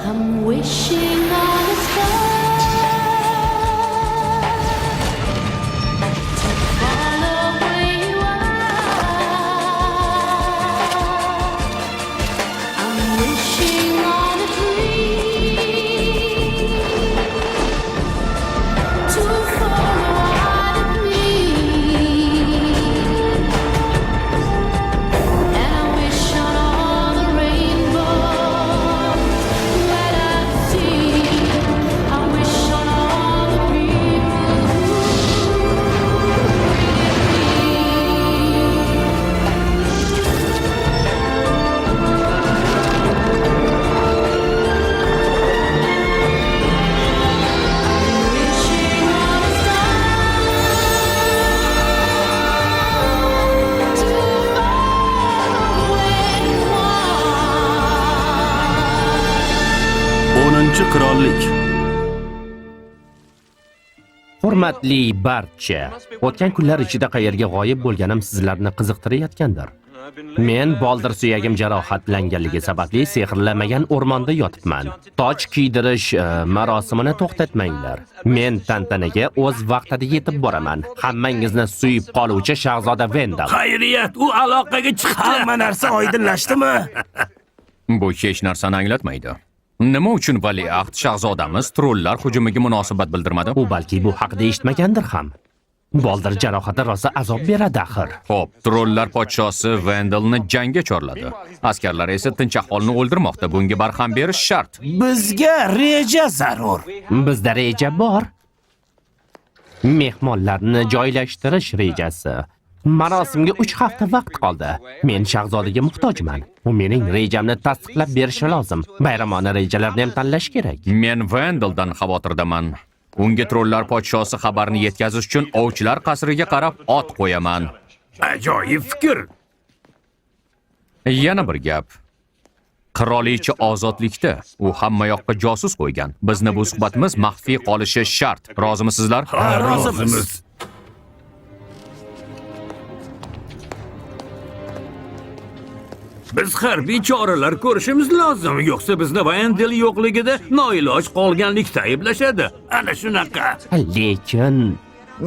I'm wishing on a star to follow where you are. I'm wishing on a dream to follow out of me, and I wish on all the rainbows that I see. I wish on all the wishing on a star to follow where you are. 10 qirollik. Hurmatli barcha, o'tgan kunlar ichida qayerga g'oyib bo'lganim sizlarni qiziqtirayotgandir. Men boldir suyagim jarohatlanganligi sababli sehrlamagan o'rmonda yotibman. Toj kiydirish marosimini to'xtatmanglar. Men tantanaga o'z vaqtida yetib boraman. Hammangizni suyib qoluvchi shahzoda Vendal. Xayriyat, u aloqaga chiqdi. Hamma narsa oydinlashdimi? Bu hech narsani anglatmaydi. Nima uchun valiahd shahzodamiz trollar hujumiga munosabat bildirmadi? U balki bu haqida eshitmagandir ham. Boldir jarohati rosa azob beradi axir. Xo'p, trollar podshosi Vendalni jangga chorladi. Askarlar esa tinch aholini o'ldirmoqda. Bunga barham berish shart. Bizga reja zarur. Bizda reja bor. Mehmonlarni joylashtirish rejasi. Marosimga 3 hafta vaqt qoldi. Men shahzodaga muhtojman. U mening rejamni tasdiqlab berishi lozim. Bayramona rejalarni ham tanlash kerak. Men Vendaldan xavotirdaman. Unga trollar podshosi xabarni yetkazish uchun ovchilar qasriga qarab ot qo'yaman. Ajoyib fikr. Yana bir gap. Qirolicha ozodlikda. U hamma yoqqa josus qo'ygan. Bizni bu suhbatimiz maxfiy qolishi shart. Rozimisizlar? Ha, rozimiz. Biz harbiy choralar ko'rishimiz lozim, yo'qsa bizni Vendel yo'qligida noiloj qolganlikda ayblashadi. Ana shunaqa. Lekin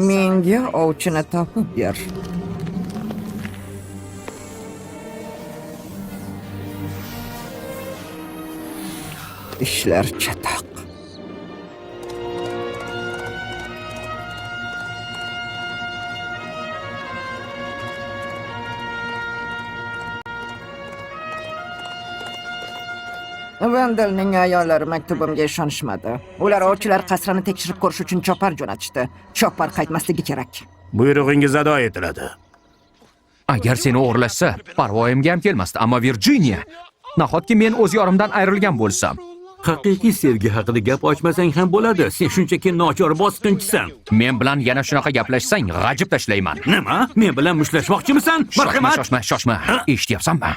Menga ovchini topib ber. Ishlar chatoq. Vendelning ayollari maktubimga ishonishmadi. Ular ovchilar qasrini tekshirib ko'rish uchun chopar jo'natishdi. Chopar qaytmasligi kerak. Buyrug'ingiz ado etiladi. Agar seni o'g'irlashsa, parvoyimga ham kelmasdi. Ammo Virginia, nahotki men o'z yorimdan ayrilgan bo'lsam? Haqiqiy sevgi haqida gap ochmasang ham bo'ladi. Sen shunchaki nochor bosqinchisan. Men bilan yana shunaqa gaplashsang, g'ajib tashlayman. Nima? Men bilan mushtlashmoqchimisan? Marhamat. Shoshma. Eshityapsanmi?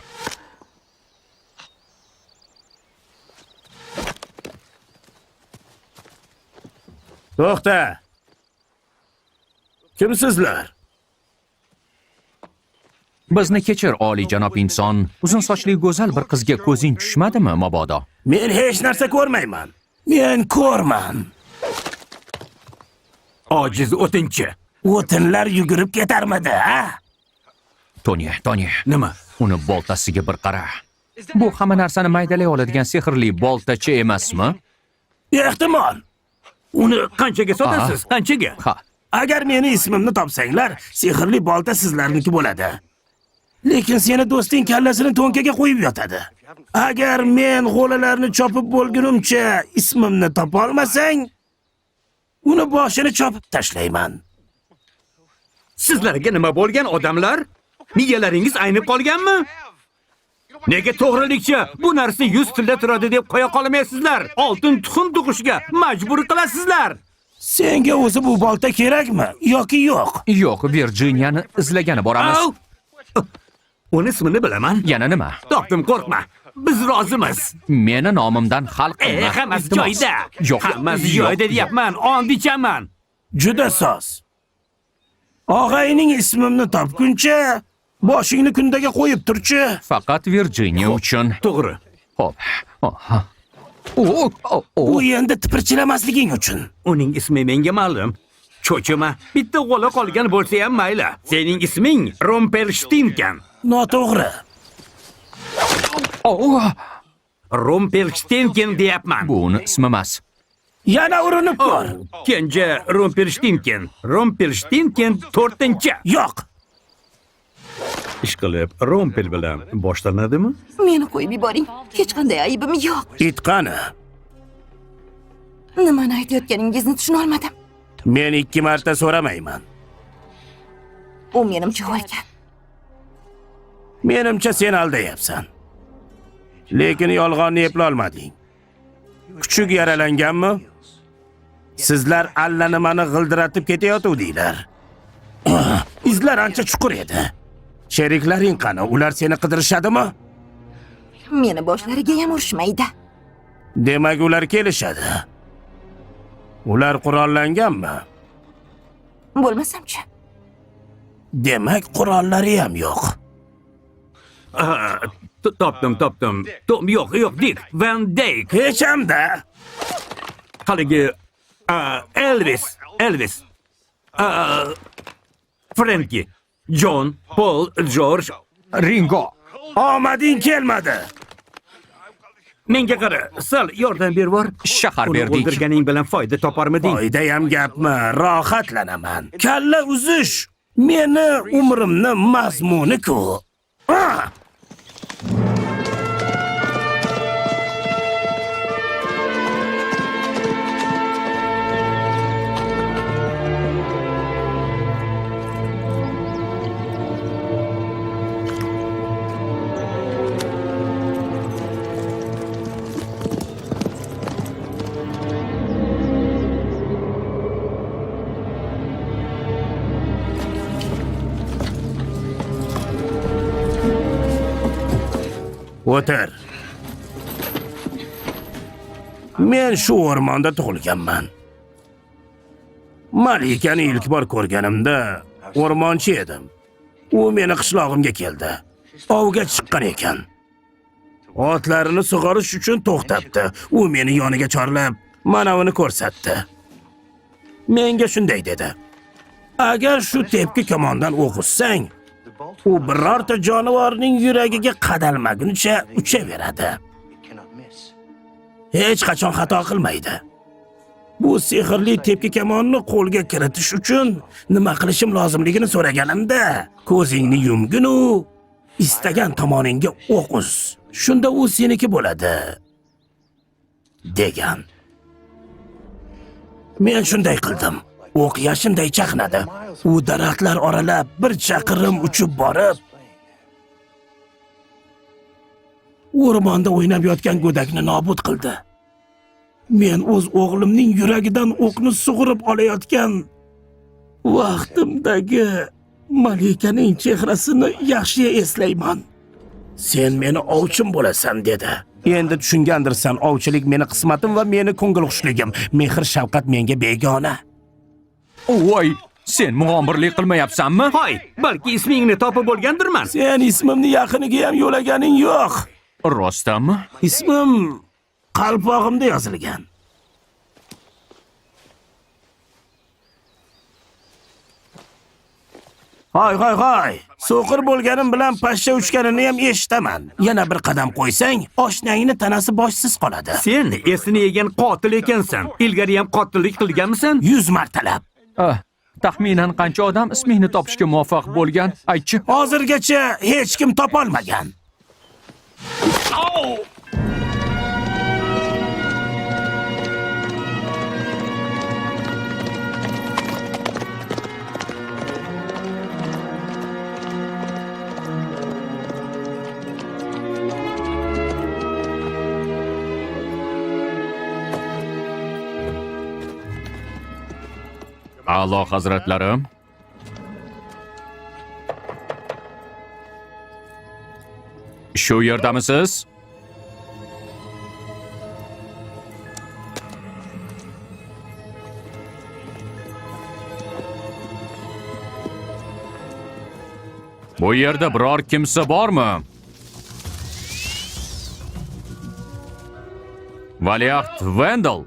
To'xta. Kimsizlar? Bizni kechir, oliyjanob inson. Uzun sochli go'zal bir qizga ko'zing tushmadimi mabodo? Men hech narsa ko'rmayman. Men ko'rman. Ojiz o'tinchi. O'tinlar yugurib ketarmidi, ha? Tony. Nima? Uni boltasiga bir qara. Bu hamma narsani maydalay oladigan sehrli boltachi emasmi? Ehtimol. Uni qanchaga sotasiz? Qanchaga? Ha. Agar meni ismimni topsanglar, sehrli bolta sizlarniki bo'ladi. Lekin seni do'sting kallasini to'nkaga qo'yib yotadi. Agar men g'olalarni chopib bo'lgunimcha ismimni topa olmasang, uni boshini chopib tashlayman. Sizlarga nima bo'lgan odamlar? Miyalaringiz aynib qolganmi? Nega to'g'rilikcha bu narsa 100 tilda turadi deb qo'ya qolmaysizlar? Oltin tuxum tug'ishga majbur qilasizlar. Senga o'zi bu bolta kerakmi yoki yo'q? Yo'q, Virginiani izlagani boramiz. Uni ismini bilaman. Yana nima? Topdim, qo'rqma. Biz rozimiz. Meni nomimdan xalq qilma. Hammasi joyida. Yo'q, hammasi joyida deyapman, ond ichaman. Juda soz. Og'ayning ismimni topguncha boshingni kundaga qo'yib turchi. Faqat Virginia uchun. To'g'ri. Xo'p. Bu endi tipirchilamasliging uchun. Uning ismi menga ma'lum. Cho'chima. Bitta qo'li qolgan bo'lsa ham mayli. Sening isming Rumpelstiltskin. Noto'g'ri. Rumpelstiltskin deyapman. Bu uni ismi emas. Yana urinib ko'r. Kenja Rumpelstiltskin. Rumpelstiltskin 4-chi. Yo'q. Ishqilib, Rumpel bilan boshlanadimi? Meni qo'yib yuboring. Hech qanday aybim yo'q. It qani? Nimani aytayotganingizni tushuna olmadim. Men 2 marta so'ramayman. U menimcha o'lgan. Menimcha sen aldayapsan. Lekin yolg'onni eplolmading. Kuchuk yaralanganmi? Sizlar allanimani g'ildiratib ketayotuvdinglar. Izlar ancha chuqur edi. Sheriklaring qani? Ular seni qidirishadimi? Meni boshlariga ham urishmaydi. Demak, ular kelishadi. Ular qurollanganmi? Bo'lmasam-chi? Demak, qurollari ham yo'q. Topdim. Yo'q, Dick. Van Dyke. Hech hamda. Haligi Elvis. Frankie. John, Paul, George, Ringo. Omading kelmadi. menga qara, sal yordam ber bor. Shahar Uni berdik. o'ldirganing bilan foyda toparmiding? Foyda ham gapmi? Rohatlanaman. Kalla uzish meni umrimni mazmuni-ku. O'tir. Men shu o'rmonda tug'ilganman. Malikani ilk bor ko'rganimda o'rmonchi edim. U meni qishlog'imga keldi. Ovga chiqqan ekan. Otlarini sug'orish uchun to'xtabdi. U meni yoniga chorlab, mana uni ko'rsatdi. Menga shunday dedi: "Agar shu tepki kamondan o'q ursang, u birorta jonivorning yuragiga qadalmaguncha uchaveradi. Hech qachon xato qilmaydi. Bu sehrli tepki kamonni qo'lga kiritish uchun nima qilishim lozimligini so'raganimda, ko'zingni yumgin-u, istagan tomoningga o'q uz. Shunda u seniki bo'ladi" degan. Men shunday qildim. O'q yashinday chaqnadi. U daraxtlar oralab bir chaqirim uchib borib, o'rmonda o'ynab yotgan go'dakni nobud qildi. Men o'z o'g'limning yuragidan o'qni sug'urib olayotgan vaqtimdagi Malikaning chehrasini yaxshi eslayman. "Sen meni ovchim bo'lasan" dedi. Endi tushungandirsan, ovchilik meni qismatim va meni ko'ngilxushligim. Mehr shafqat menga begona. Voy, sen mug'ombirlik qilmayapsanmi? Hoy, balki ismingni topib bo'lgandirman. Sen ismimni yaqiniga ham yo'laganing yo'q. Rostdanmi? Ismim qalpog'imda yozilgan. Hoy. So'qir bo'lganim bilan pashsha uchganini ham eshitaman. Yana bir qadam qo'ysang, oshnangni tanasi boshsiz qoladi. Sen esini yegan qotil ekansan. Ilgari ham qotillik qilganmisan? 100 martalab. Taxminan qancha odam ismingni topishga muvaffaq bo'lgan? Aytchi. Hozirgacha hech kim topolmagan. A'lo hazratlarim. Shu yerdamisiz? Bu yerda biror kimsa bormi? Valiahd Vendel.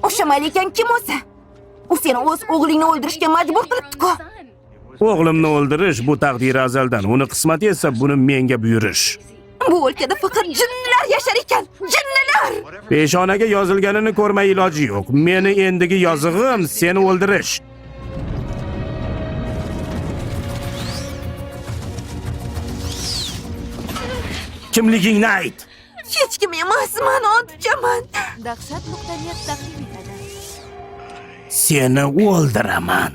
O'sha malikan kim o'zi? U seni o'z o'g'lingni o'ldirishga majbur qilibdi-ku. O'g'limni o'ldirish bu taqdiri azaldan. Uni qismati esa buni menga buyurish. Bu o'lkada faqat jinnilar yashar ekan. Jinnilar! Peshonaga yozilganini ko'rmay iloji yo'q. Meni endigi yozig'im seni o'ldirish. Kimligingni ayt. Hech kim emasman, oddichaman. Dahshat nuqtaniyat taqdim etadi. Seni o'ldiraman.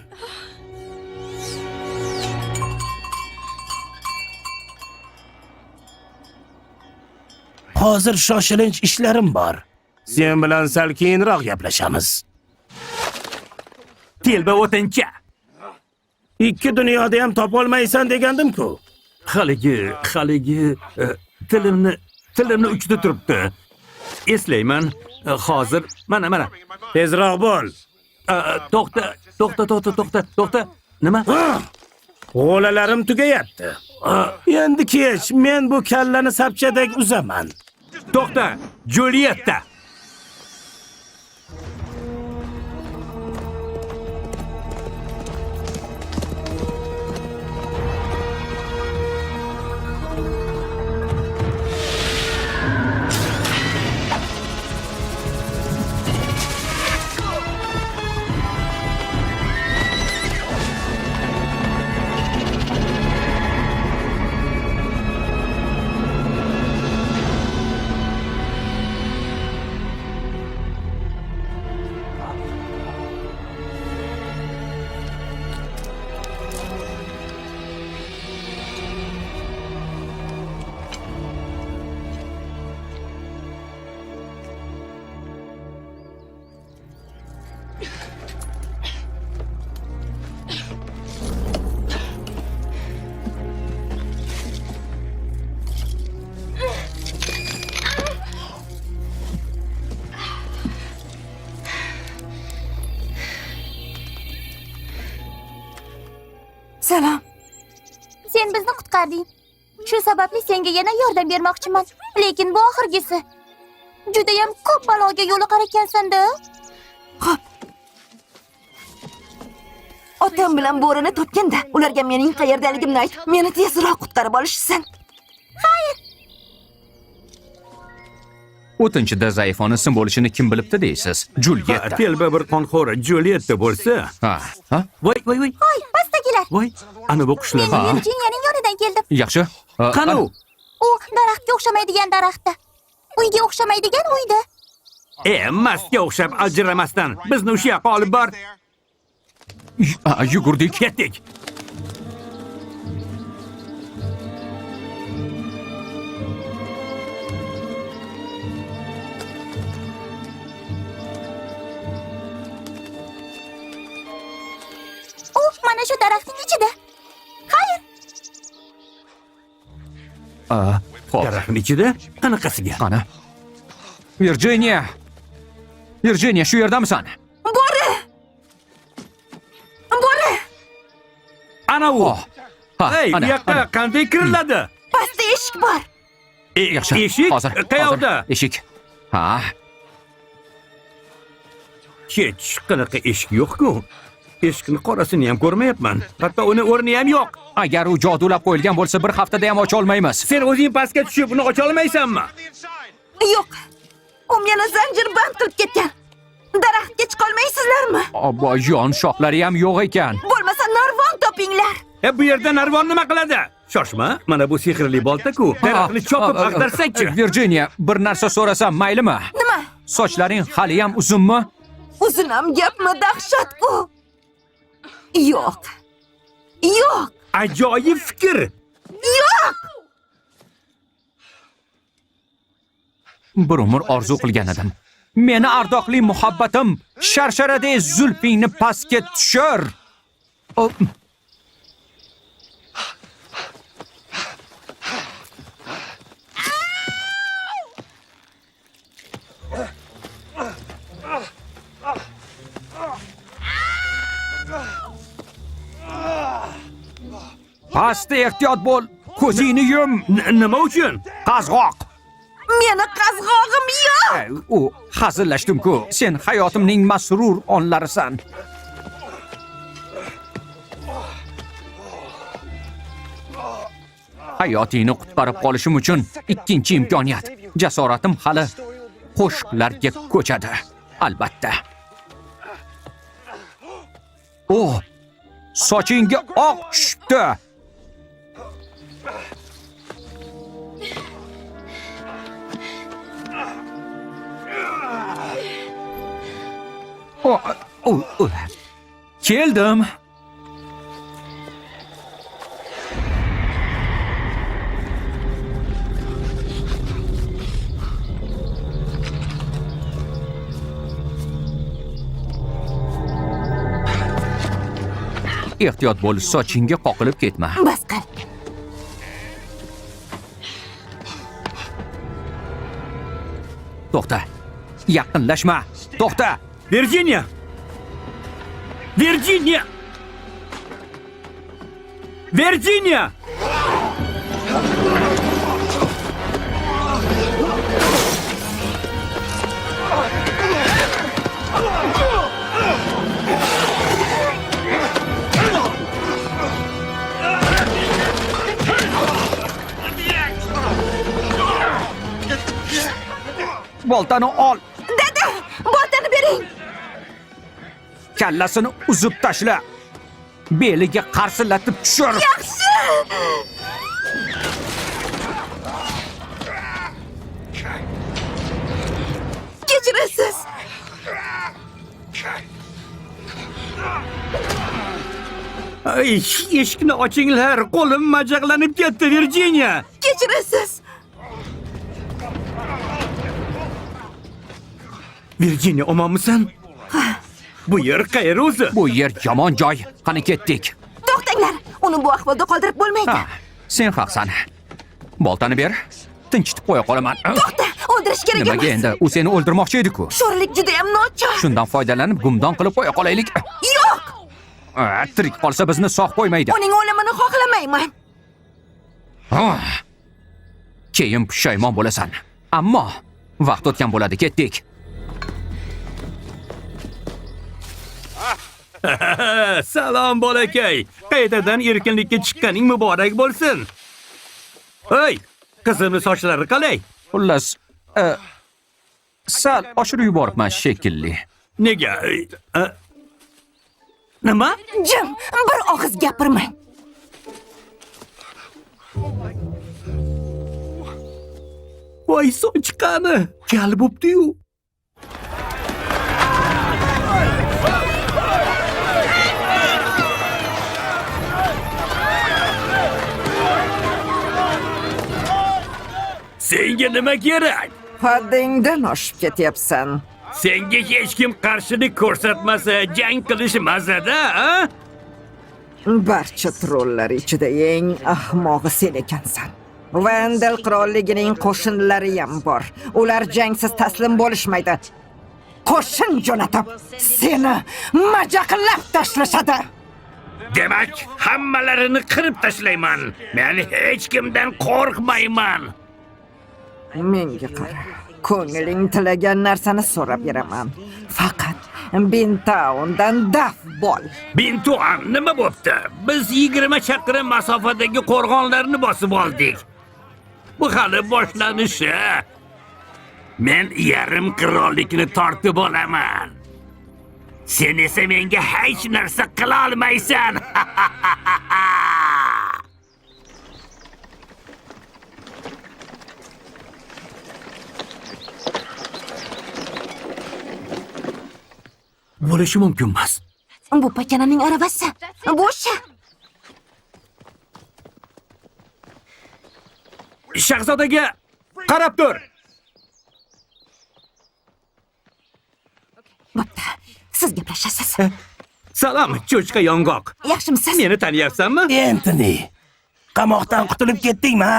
Hozir shoshilinch ishlarim bor. Sen bilan sal keyinroq gaplashamiz. Telba o'tincha. Ikki dunyoda ham topolmaysan degandim-ku. Haligi tilimni uchida turibdi. Eslayman. Hozir mana. Tezroq bo'l. To'xta. Nima? G'olalarim tugayapti. Endi kech, men bu kallani sapchadek uzaman. To'xta, Julietta. Salom. Sen bizni qutqarding. Shu sababli senga yana yordam bermoqchiman. Lekin bu oxirgisi. Juda ham ko'p baloga yo'liqar ekansan-da. Xo'p. Otam bilan bo'rini topganda, ularga mening qayerdaligimni ayt. Meni tezroq qutqarib olishsin. O'tinchida zaifona sim bo'lishini kim bilibdi deysiz? Julietta. Telba bir qonxo'ra Julietta bo'lsa. Ha? Voy. Voy, pastagilar. Voy, ana bu qushlar. Men Virjiniyaning yonidan keldim. Yaxshi. Qani u? U daraxtga o'xshamaydigan daraxtda. Uyga o'xshamaydigan uyda. Mastga o'xshab ajramasdan bizni o'sha yoqqa olib bor. Yugurdik. Ketdik. Mana shu daraxtning ichida. Xayr. Xo'p. Daraxtning ichida qanaqasiga? Qani? Virjiniya, shu yerdamisan? Bori! Ana u. Ey, bu yoqqa qanday kiriladi? Pastda eshik bor. Yaxshi. Eshik Hozir. qayoqda? Eshik. Ha. Hech qanaqa eshik yo'q-ku. Eshikni qorasini ham ko'rmayapman. Hatto uni o'rni ham yo'q. Agar u jodulab qo'yilgan bo'lsa, bir haftada ham ocha olmaymiz. Sen o'zing pastga tushib uni ocha olmaysanmi? Yo'q. U meni zanjir band qilib ketgan. Daraxtga chiqa olmaysizlarmi? Obbojon, shoxlari ham yo'q ekan. Bo'lmasa narvon topinglar. Bu yerda narvon nima qiladi? Shoshma, mana bu sehrli bolta-ku. Daraxtni chopib ag'darsak-chi. Virjiniya, bir narsa so'rasam maylimi? Nima? Sochlaring hali ham uzunmi? Uzun ham gapmi, dahshat-ku. Yo'q. Ajoyib fikr. Yo'q. Bir umr orzu qilgan edim. Meni ardoqli muhabbatim sharsharadek zulfingni pastga tushir. Pastda ehtiyot bo'l. Ko'zingni yum. Nima uchun? Qazg'oq. Meni qazg'og'im yo'q. U hazillashdim-ku. Sen hayotimning masrur onlarisan. Hayotingni qutqarib qolishim uchun ikkinchi imkoniyat. Jasoratim hali qo'shiqlarga ko'chadi. Albatta. Oh! Sochingga oq tushibdi. Keldim. Ehtiyot bo'l, sochingga qoqilib ketma. Bas qil. To'xta. Yaqinlashma. To'xta. Virginia! Virginia! Virginia! Boltani ol. Dada, boltani bering. Kallasini uzib tashla. Beliga qarsillatib tushir. Yaxshi. Kechirasiz. Ay, eshikni ochinglar. Qo'lim majaqlanib ketdi, Virginia. Kechirasiz. Virginia, omonmisan? Bu yer qayeri o'zi? Bu yer yomon joy. Qani ketdik. To'xtanglar. Uni bu ahvolda qoldirib bo'lmaydi. Ha, sen haqsan. Boltani ber. Tinchitib qo'ya qolaman. To'xta, o'ldirish kerak Nimaga emas. endi? U seni o'ldirmoqchi edi-ku. Sho'rlik juda ham nochor. Shundan foydalanib gumdon qilib qo'ya qolaylik. Yo'q. Tirik qolsa bizni sog' qo'ymaydi. Uning o'limini xohlamayman. Keyin pushaymon bo'lasan. Ammo vaqt o'tgan bo'ladi, ketdik. Salom bolakay. Qaytadan erkinlikka chiqqaning muborak bo'lsin. Hey, qizimni sochlari qalay? Xullas, sal oshirib yuboribman shekilli. Nega? Nima? Jim, bir og'iz gapirmang. Voy, soch qani? Kal bo'pti-yu. Senga nima kerak? Haddingdan oshib ketyapsan. Senga hech kim qarshilik ko'rsatmasa, jang qilish mazada, ha? Barcha trollar ichida eng ahmog'i sen ekansan. Vandal qirolligining qo'shinlari ham bor. Ular jangsiz taslim bo'lishmaydi. Qo'shin jo'natib, seni majaqlab tashlashadi. Demak, hammalarini qirib tashlayman. Men hech kimdan qo'rqmayman. Menga qara. Ko'ngling tilagan narsani so'rab beraman. Faqat Bintaundan daf bo'l. Bintuan nima bo'pti? Biz 20 chaqirim masofadagi qo'rg'onlarni bosib oldik. Bu hali boshlanishi. Men yarim qirollikni tortib olaman. Sen esa menga hech narsa qila olmaysan. Bo'lishi mumkin emas. Bu pakananing aravasi. Bo'sha. Shahzodaga qarab tur. Bo'pti. Siz gaplashasiz. Salom, cho'chqa yong'oq. Yaxshimisiz? Meni taniyapsanmi? Entoni, qamoqdan qutulib ketdingmi?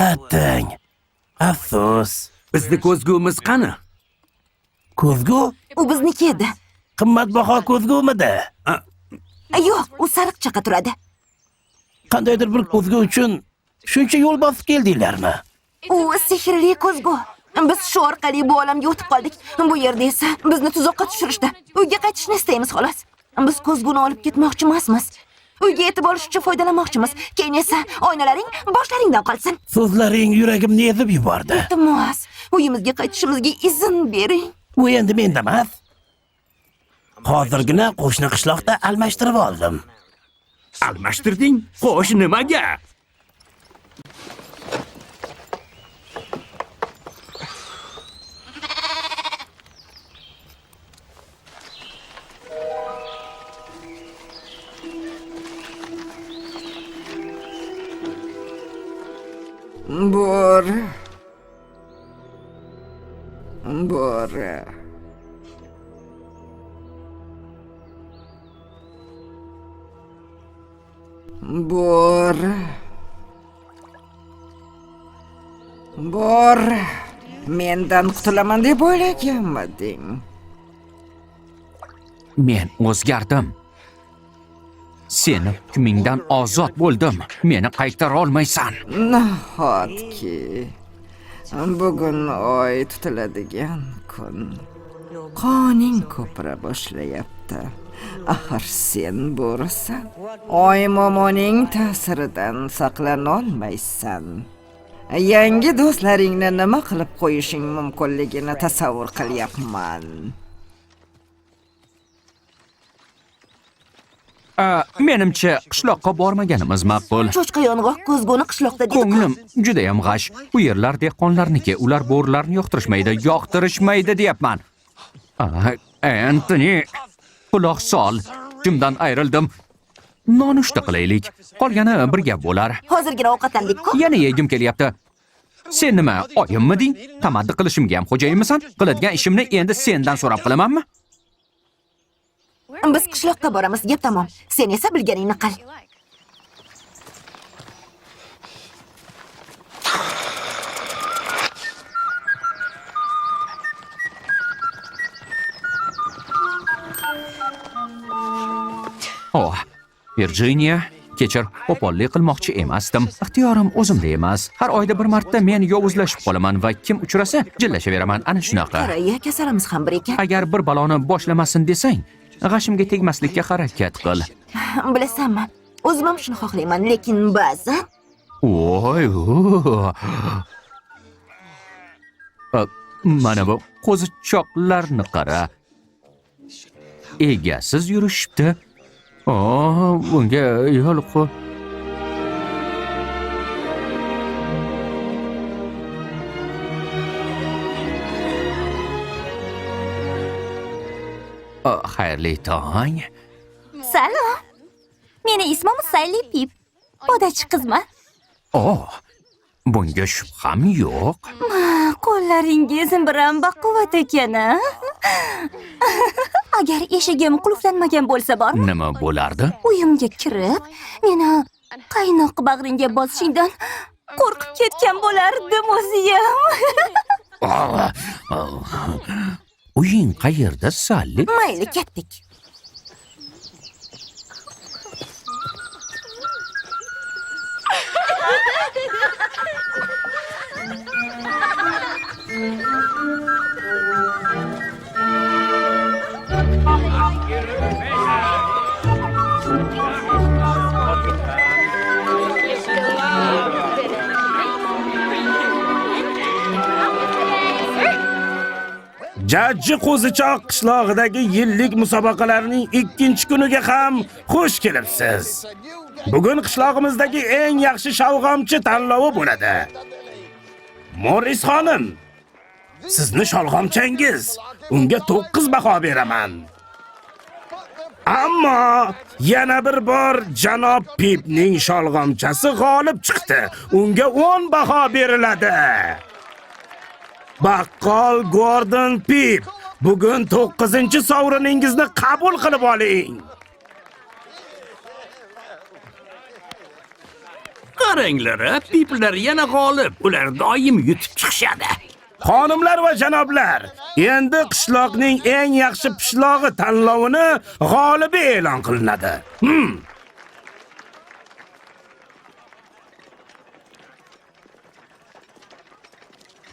Attang. Afsus. Bizni ko'zgumiz qani? Ko'zgu? U bizniki edi. Qimmatbaho ko'zgumidi? Yo'q, u sariq chaqa turadi. qandaydir bir ko'zgu uchun shuncha yo'l bosib keldinglarmi? U sehrli ko'zgu. Biz shu orqali bu olamga o'tib qoldik. Bu yerda esa bizni tuzoqqa tushirishdi. Uyga qaytishni istaymiz xolos. Biz ko'zguni olib ketmoqchi emasmiz. Uyga yetib olish uchun foydalanmoqchimiz. Keyin esa oynalaring boshlaringdan qolsin. So'zlaring yuragimni ezib yubordi. Iltimos, uyimizga qaytishimizga izn bering. Bu endi menda emas. Hozirgina qo'shni qishloqda almashtirib oldim. Almashtirding? Xo'sh, nimaga? Bor. Mendan qutulaman deb o'ylaganmiding? Men o'zgardim. Seni hukmingdan ozod bo'ldim. Meni qaytara olmaysan. Nahotki bugun oy tutiladigan kun. Qoning ko'pira boshlayapti. Axir sen bo'risan. Oy momoning ta'siridan saqlana olmaysan. Yangi do'stlaringni nima qilib qo'yishing mumkinligini tasavvur qilyapman. Menimcha qishloqqa bormaganimiz ma'qul. Cho'chqa yong'oq ko'zguni qishloqda dedi. Ko'nglim juda ham g'ash. U yerlar dehqonlarniki, ular bo'rilarni yoqtirishmaydi deyapman. Antoni, quloq sol. Jimdan ayrildim. Nonushta qilaylik. Qolgani bir gap bo'lar. Hozirgina ovqatlandik-ku. Yana yegim kelyapti. Sen nima, oyimmi? Tamaddi qilishimga ham xo'jayinmisan? Qiladigan ishimni endi sendan so'rab qilamanmi? Biz qishloqqa boramiz, gap tamom. Sen esa bilganingni qil. Oh, Virginia, kechir, qo'pollik qilmoqchi emasdim. Ixtiyorim o'zimda emas. Har oyda bir marta men yovuzlashib qolaman va kim uchrasa jillashaveraman, ana shunaqa. Qaraya, kasalimiz ham bir ekan. Agar bir baloni boshlamasin desang, g'ashimga tegmaslikka harakat qil. Bilasanmi? O'zim ham shuni xohlayman, lekin ba'zan Voy. Mana bu qo'zichoqlarni qara. Egasiz yurishibdi. Bunga yo'l qo'y. Xayrli tong. Salom. Meni ismim Sayli Pip. Podachi qizman. Bunga shubham yo'q. Qo'llaringiz biram baquvvat ekan. Agar eshigim qulflanmagan bo'lsa bormi? Nima bo'lardi? Uyimga kirib, meni qaynoq bag'ringga bosishingdan qo'rqib ketgan bo'lardim o'zim. Uying qayerda, Salli? mayli ketdik. Jajji Qo'zichoq qishlog'idagi yillik musobaqalarning 2-kuniga ham xush kelibsiz. Bugun qishlog'imizdagi eng yaxshi sholg'omchi tanlovi bo'ladi. Moris xonim, sizni sholg'omchangiz, unga 9 baho beraman. Ammo yana bir bor janob Pipning sholg'omchasi g'olib chiqdi. Unga 10 baho beriladi. Baqqol Gordon Pip, bugun 9-sovriningizni qabul qilib oling. Qaranglar, Piplar yana g'olib. Ular doim yutib chiqishadi. Xonimlar va janoblar, endi qishloqning eng yaxshi pishlog'i tanlovini g'olibi e'lon qilinadi.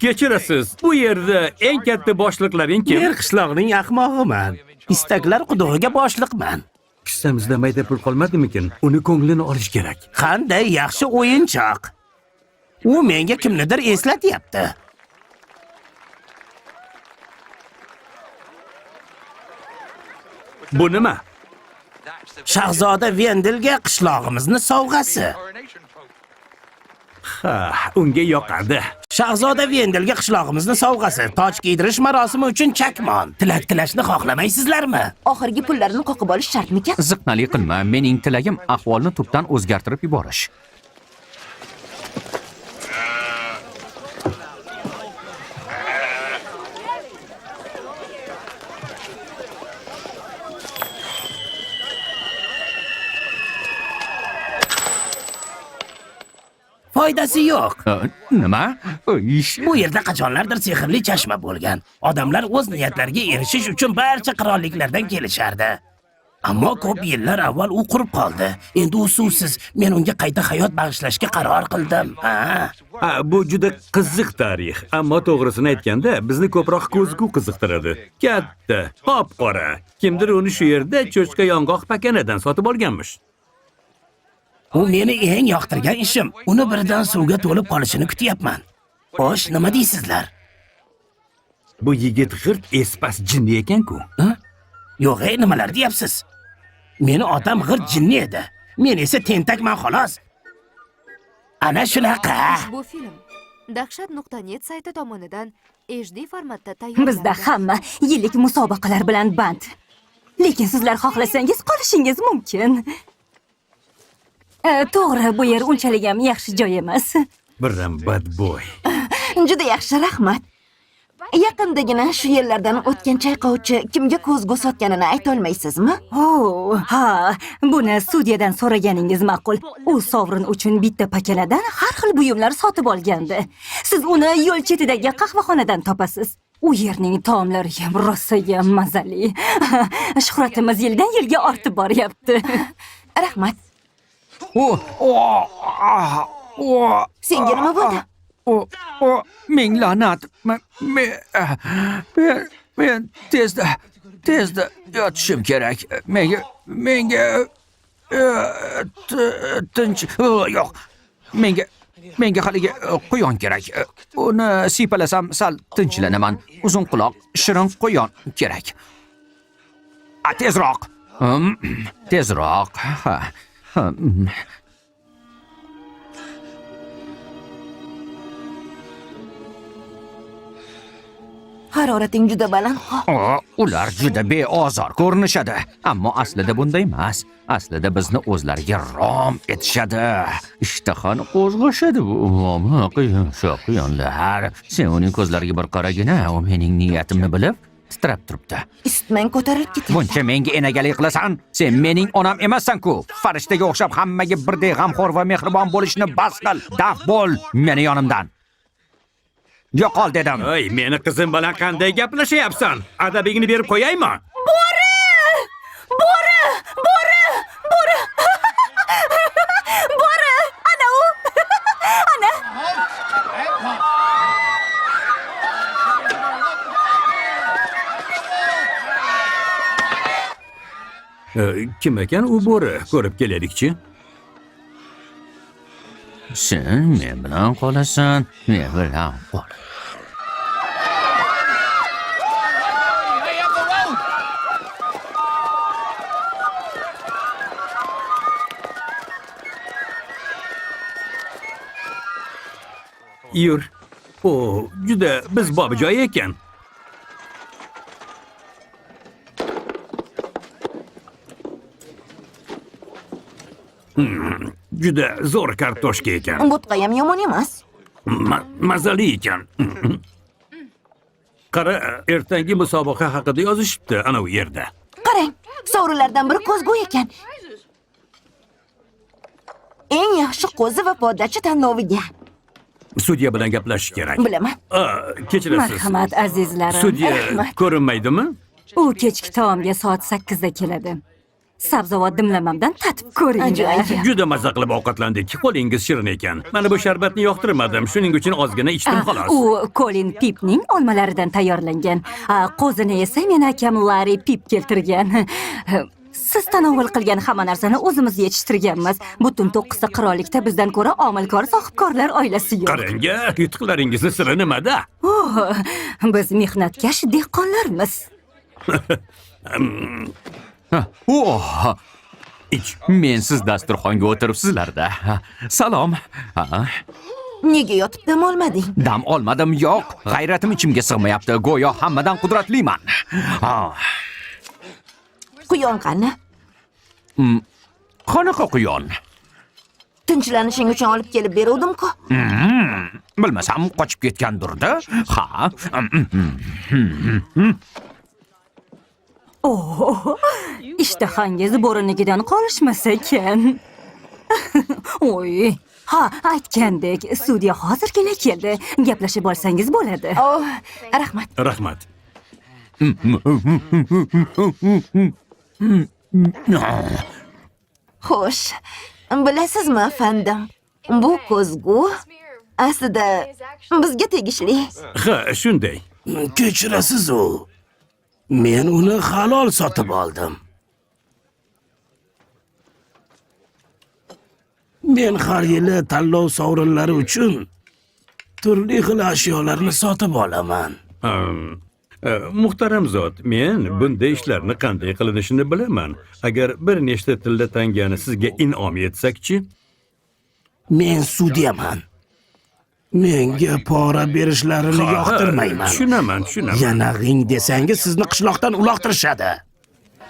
Kechirasiz. Bu yerda eng katta boshliqlaring kim? Men qishloqning ahmog'iman. Istaklar qudug'iga boshliqman. Kissamizda mayda pul qolmadimikin? Uni ko'nglini olish kerak. Qanday yaxshi o'yinchoq. U menga kimnidir eslatyapti. Bu nima? Shahzoda Vendelga qishlog'imizni sovg'asi. Ha, unga yoqadi. Shahzoda Vendelga qishlog'imizni sovg'asi. Toj kiydirish marosimi uchun chakmon. Tilak tilashni xohlamaysizlarmi? Oxirgi pullarni qoqib olish shartmikan? Ziqnali qilma. Mening tilagim ahvolni tubdan o'zgartirib yuborish. Foydasi yo'q. Nima? Ish. Bu yerda qachonlardir sehrli chashma bo'lgan. Odamlar o'z niyatlariga erishish uchun barcha qirolliklardan kelishardi. Ammo ko'p yillar avval u qurib qoldi. Endi u suvsiz. Men unga qayta hayot bag'ishlashga qaror qildim. Ha, bu juda qiziq tarix. Ammo to'g'risini aytganda, bizni ko'proq ko'zgu qiziqtiradi. Katta, qop-qora. Kimdir uni shu yerda cho'chqa yong'oq pakanadan sotib olganmish. U meni eng yoqtirgan ishim. Uni birdan suvga to'lib qolishini kutyapman. Xo'sh, nima deysizlar? Bu yigit g'irt espas jinni ekan-ku. Yo'q, nimalar deyapsiz? Meni otam g'irt jinni edi. Men esa tentakman xolos. Ana shunaqa. Bu film dahshat.net sayti tomonidan HD formatda tayyorlandi. Bizda hamma yillik musobaqalar bilan band. Lekin sizlar xohlasangiz qolishingiz mumkin. To'g'ri, bu yer unchalik ham yaxshi joy emas. Biram bad boy. Juda yaxshi, rahmat. Yaqindagina shu yerlardan o'tgan chayqovchi kimga ko'zgu sotganini ayta olmaysizmi? Ha, buni sudyadan so'raganingiz ma'qul. U sovrin uchun bitta pakanadan har xil buyumlar sotib olgandi. Siz uni yo'l chetidagi qahvaxonadan topasiz. U yerning taomlari ham rosa mazali. Shuhratimiz yildan yilga ortib boryapti. Rahmat. Senga nima bo'ldi? Ming la'nat. Men tezda yotishim kerak. Menga tinch yo'q. Menga haligi quyon kerak. Uni siypalasam sal tinchlanaman. Uzun quloq, shirin quyon kerak. Tezroq. Tezroq. Harorating juda baland. Ular juda beozor ko'rinishadi, ammo aslida bunday emas. Aslida bizni o'zlariga rom etishadi. Ishtahani qo'zg'ashadi bu quyonlar. Sen uning ko'zlariga bir qaragina, u mening niyatimni bilib titrab turibdi. Isitmang ko'tarilib ketyapti. Buncha menga enagalik qilasan? Sen mening onam emassan-ku. Farishtaga o'xshab hammaga birdek g'amxo'r va mehribon bo'lishni bas qil. Daf bo'l meni yonimdan. Yo'qol dedim. Ey, meni qizim bilan qanday gaplashyapsan? Adabingni berib qo'yaymi? Bora! Bora! Ana u. Ana. Kim ekan u bo'ri? Ko'rib kelaylikchi. Sen men bilan qolasan, men bilan qol. Yur. O, juda biz bob joy ekan. Juda zo'r kartoshka ekan. Bo'tqa ham yomon emas. Mazali ekan. Qara, ertangi musobaqa haqida yozishibdi ana u yerda. Qarang, sovrinlardan biri ko'zgu ekan. Eng yaxshi qo'zi va podachi tanloviga. Sudya bilan gaplashish kerak. Bilaman. Kechirasiz. Marhamat azizlarim. Sudya ko'rinmaydimi? U kechki taomga soat 8 da keladi. sabzavot dimlamamdan tatib ko'ringlar. Ajoyib. Juda maza qilib ovqatlandik. Qo'lingiz shirin ekan. Mana bu sharbatni yoqtirmadim. Shuning uchun ozgina ichdim xolos. U Colin Pipning olmalaridan tayyorlangan. Qo'zini esa meni akam Larry Pip keltirgan. Siz tanovul qilgan hamma narsani o'zimiz yetishtirganmiz. Butun 9 ta qirollikda bizdan ko'ra omilkor sohibkorlar oilasi yo'q. Qarang-a, yutuqlaringizni siri nimada? Biz mehnatkash dehqonlarmiz. Oh, men siz dasturxonga o'tiribsizlarda. Salom. Nega yotib dam olmading? Dam olmadim, yo'q. G'ayratim ichimga sig'mayapti. Go'yo hammadan qudratliman. Quyon qani? Qanaqa quyon? Tinchlanishing uchun olib kelib beruvdim-ku. Bilmasam qochib ketgandirda. Ha. Ishtahangiz bo'rinikidan qolishmasa ekan. Oy. Ha, aytgandek, sudya hozirgina keldi. Gaplashib olsangiz bo'ladi. Oh, rahmat. Rahmat. Xo'sh, bilasizmi, afandim? Bu ko'zgu aslida bizga tegishli. Ha, shunday. Kechirasiz u. Men uni halol sotib oldim. Men har yili tanlov sovrinlari uchun turli xil ashyolarni sotib olaman. Muhtaram zot, men bunday ishlarni qanday qilinishini bilaman. Agar bir nechta tilla tangani sizga in'om etsak-chi? Men sudyaman. Menga pora berishlarini yoqtirmayman. Tushunaman. Yana g'ing desangiz sizni qishloqdan uloqtirishadi.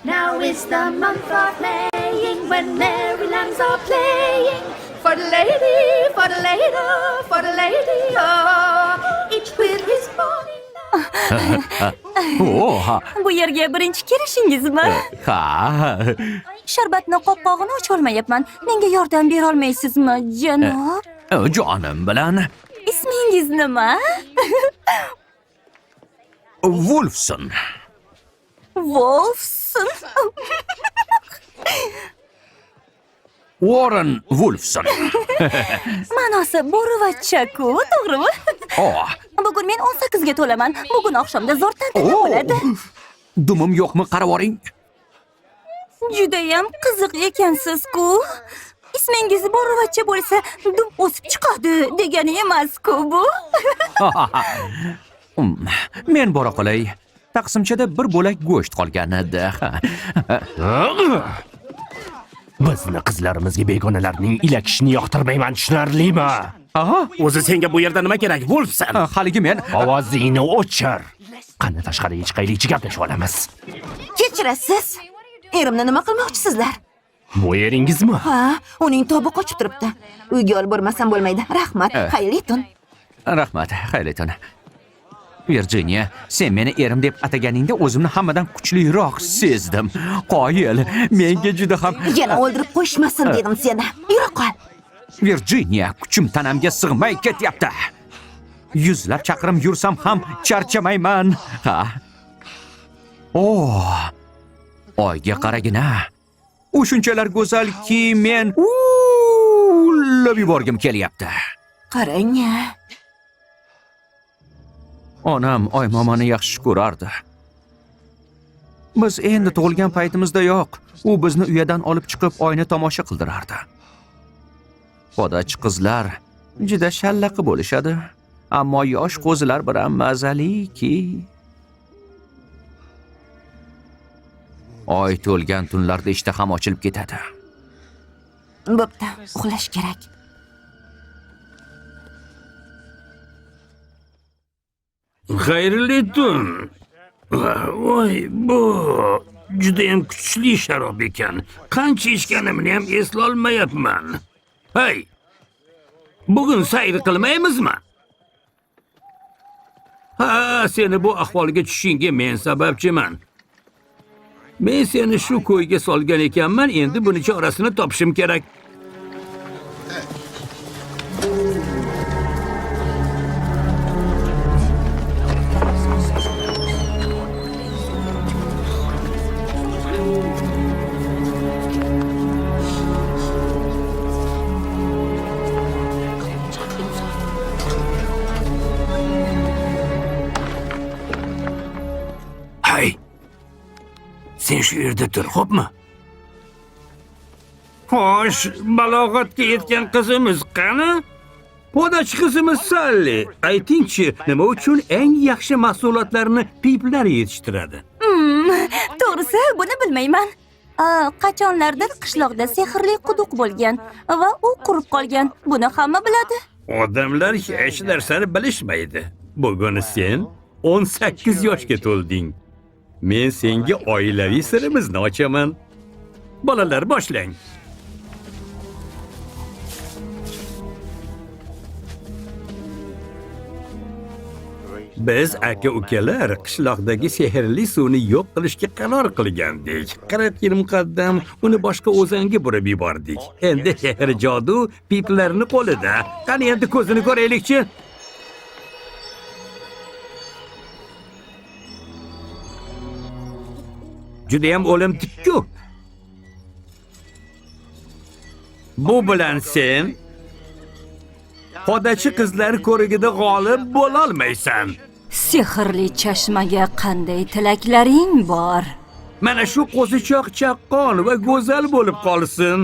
Now is the month of Maying when merry lambs are playing. For the lady, for the lady, for the lady, oh, each with his morning. Bu yerga birinchi kelishingizmi? Ha. Sharbatni qopqog'ini ocholmayapman. Menga yordam bera olmaysizmi, janob? Jonim bilan Ismingiz nima? Wolfson. Wolfson. Warren Wolfson. Ma'nosi bo'rivachcha-ku, to'g'rimi? Bugun men 18 ga to'laman. Bugun oqshomda zo'r tantana bo'ladi. Dumim yo'qmi, qarab oling. Judayam qiziq ekansiz-ku. Ismingiz bo'rivachcha bo'lsa, dum o'sib chiqadi degani emas-ku bu. Men bora qolay. Taqsimchada bir bo'lak go'sht qolgan edi. Bizni qizlarimizga begonalarning ilakishini yoqtirmayman, tushunarlimi? O'zi senga bu yerda nima kerak, Wolfsan? Haligi men Ovozingni o'chir. Qani tashqariga chiqaylik, gaplashib olamiz. Kechirasiz. Erimni nima qilmoqchisizlar? Bu yeringizmi? Ha, uning tobi qochib turibdi. Uyga olib bormasam bo'lmaydi. Rahmat. Xayrli tun. Rahmat, xayrli tun. Virginia, sen meni erim deb ataganingda o'zimni hammadan kuchliroq sezdim. Qoyil, menga juda ham Yana o'ldirib qo'yishmasin dedim seni. Yura qol. Virginia, kuchim tanamga sig'may ketyapti. Yuzlab chaqirim yursam ham charchamayman. Ha. Oyga qaragina. U shunchalar go'zalki, men ulab yuborgim kelyapti. Qarang-a. Onam oy momani yaxshi ko'rardi. Biz endi tug'ilgan paytimizda yo'q, u bizni uyadan olib chiqib oyni tomosha qildirardi. Podachi qizlar juda shallaqi bo'lishadi, ammo yosh qo'zilar bilan mazaliki. Oy to'lgan tunlarda ishtaham ochilib ketadi. Bo'pti, uxlash kerak. Xayrli tun. Voy, bu judayam kuchli sharob ekan. Qancha ichganimni ham esla olmayapman. Hey. Bugun sayr qilmaymizmi? Ha, seni bu ahvolga tushishingga men sababchiman. Men seni shu ko'yga solgan ekanman, endi buni chorasini topishim kerak. shu yerda tur, xo'pmi? Xo'sh, balog'atga yetgan qizimiz qani? Podachi qizimiz Salli, aytingchi, nima uchun eng yaxshi mahsulotlarni piplar yetishtiradi? To'g'risi, buni bilmayman. Qachonlardir qishloqda sehrli quduq bo'lgan va u qurib qolgan. Buni hamma biladi. Odamlar hech narsani bilishmaydi. Bugun sen 18 yoshga to'lding. Men senga oilaviy sirimizni ochaman. Bolalar, boshlang. Biz aka-ukalar qishloqdagi sehrli suvni yo'q qilishga qaror qilgandik. 40 yil muqaddam uni boshqa o'zanga burib yubordik. Endi sehr jodu piplarni qo'lida. Qani endi ko'zini ko'raylikchi. Judayam o'limtikku. Bu bilan sen podachi qizlar ko'rigida g'olib bo'lolmaysan. Sehrli chashmaga qanday tilaklaring bor? Mana shu qo'zichoq chaqqon va go'zal bo'lib qolsin.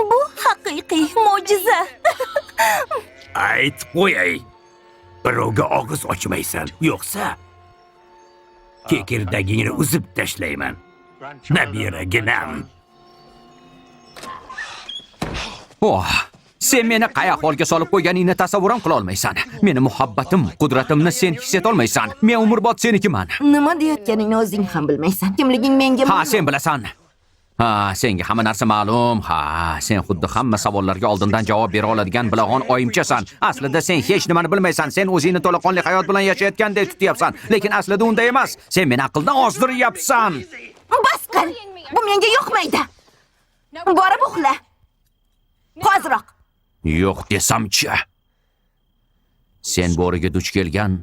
Bu haqiqiy mo'jiza. Ayt qo'yay. Birovga og'iz ochmaysan, yo'qsa kekirdagingni uzib tashlayman. Nabiraginam. Oh, sen meni qay ahvolga solib qo'yganingni tasavvur ham qila olmaysan. Meni muhabbatim, qudratimni sen his eta olmaysan. Men umrbod senikiman. Nima deyotganingni o'zing ham bilmaysan. Kimliging menga Ha, sen bilasan. Ha, senga hamma narsa ma'lum. Ha, sen xuddi hamma savollarga oldindan javob bera oladigan bilag'on oyimchasan. Aslida sen hech nimani bilmaysan. Sen o'zingni to'laqonli hayot bilan yashayotgandek tutyapsan, lekin aslida unday emas. Sen meni aqldan ozdiryapsan. bas qil. Bu menga yoqmaydi. Borib uxla. Hoziroq. Yo'q desamchi. Sen bo'riga duch kelgan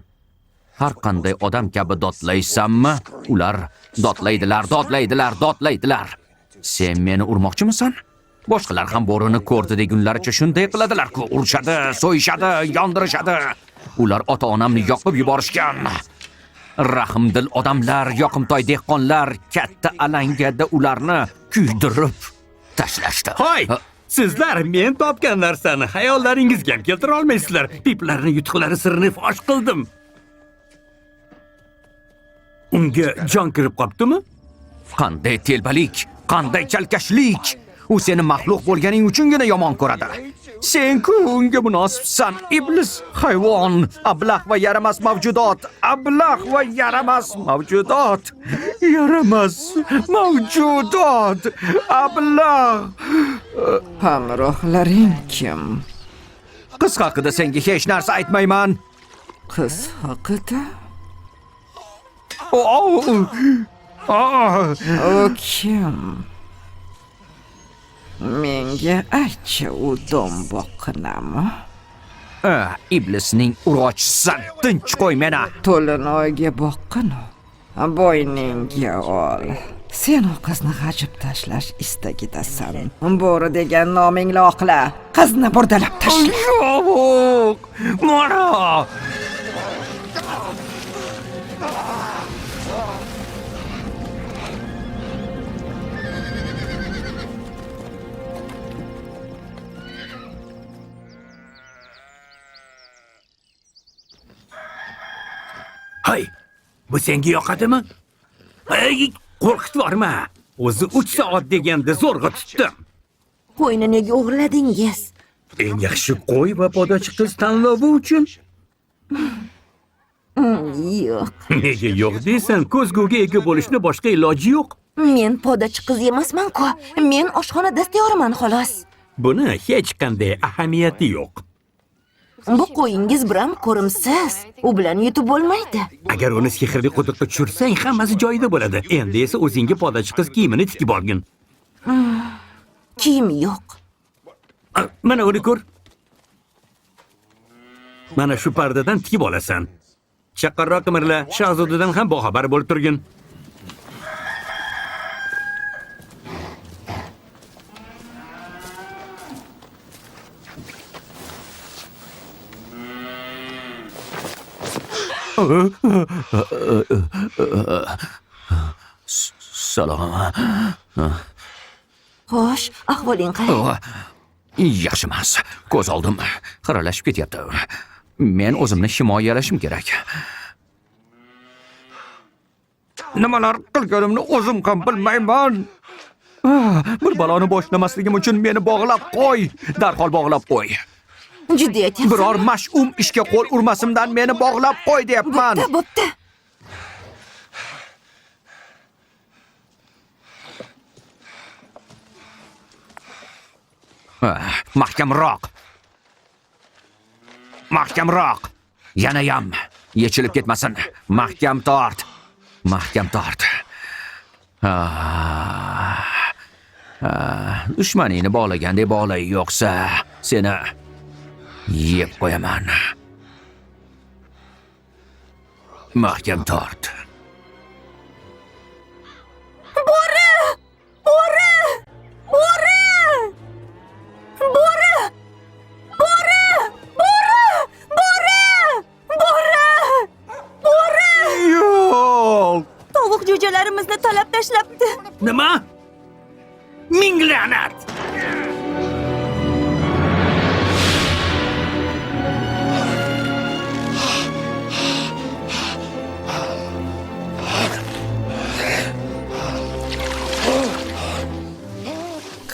har qanday odam kabi dodlaysanmi? Ular dodlaydilar. Sen meni urmoqchimisan? Boshqalar ham bo'rini ko'rdi degunlaricha shunday qiladilar-ku, urishadi, so'yishadi, yondirishadi. Ular ota-onamni yoqib yuborishgan. Rahmdil odamlar, yoqimtoy dehqonlar katta alangada ularni kuydirib tashlashdi. Hoy! Sizlar men topgan narsani hayollaringizga ham keltira olmaysizlar. Piplarni yutuqlari sirini fosh qildim. Unga jon kirib qoptimi? Qanday telbalik, qanday chalkashlik. U seni maxluq bo'lganing uchungina yomon ko'radi. Sen-ku unga munosibsan, iblis, hayvon, ablah va yaramas mavjudot. Ablah. Hamrohlaring kim? Qiz haqida senga hech narsa aytmayman. Qiz haqida? O kim? Menga aytchi, u domboqqinami? Iblisning urg'ochisisan, tinch qo'y meni. To'linoyga boqqin u. Bo'yningga ol. Sen o qizni g'ajib tashlash istagidasan. Bo'ri degan nomingni oqla. Qizni burdalab tashla. Yo'q! Mana! Hay, bu senga yoqadimi? Ey, qo'rqitvorma. O'zi 3 soat deganda zo'rg'a tutdim. Qo'yni nega o'g'irladingiz? Eng yaxshi qo'y va podachi qiz tanlovi uchun. Yo'q. Nega yo'q deysan? Ko'zguga ega bo'lishni boshqa iloji yo'q. Men podachi qiz emasman-ku. Men oshxona dastiyoriman xolos. Buni hech qanday ahamiyati yo'q. Bu qo'yingiz biram ko'rimsiz. U bilan yutib bo'lmaydi. Agar uni sehrli quduqqa tushirsang, hammasi joyida bo'ladi. Endi esa o'zingga podachi qiz kiyimini tikib olgin. Kiyim yo'q. Mana uni ko'r. Mana shu pardadan tikib olasan. Chaqqonroq qimirla, shahzodadan ham boxabar bo'lib turgin. Salom. Xo'sh, ahvoling qanday? Yaxshi emas. Ko'z oldim xiralashib ketyapti. Men o'zimni himoyalashim kerak. Nimalar qilganimni o'zim ham bilmayman. Bir baloni boshlamasligim uchun meni bog'lab qo'y. Darhol bog'lab qo'y. Jiddiy aytyapsan. Biror mash'um ishga qo'l urmasimdan meni bog'lab qo'y deyapman. Bo'pti. Mahkamroq. Mahkamroq. Yanayam yechilib ketmasin. Mahkam tort. Mahkam tort. Dushmaningni bog'lagandek bog'lay, yo'qsa seni yeb qo'yaman. Mahkam tort. Bo'ri! Bo'ri! Bo'ri! Bo'ri! Bo'ri! Bo'ri! Bo'ri! Bo'ri! Bo'ri! Yo'q. Tovuq jo'jalarimizni talab tashlabdi. Nima? Ming la'nat!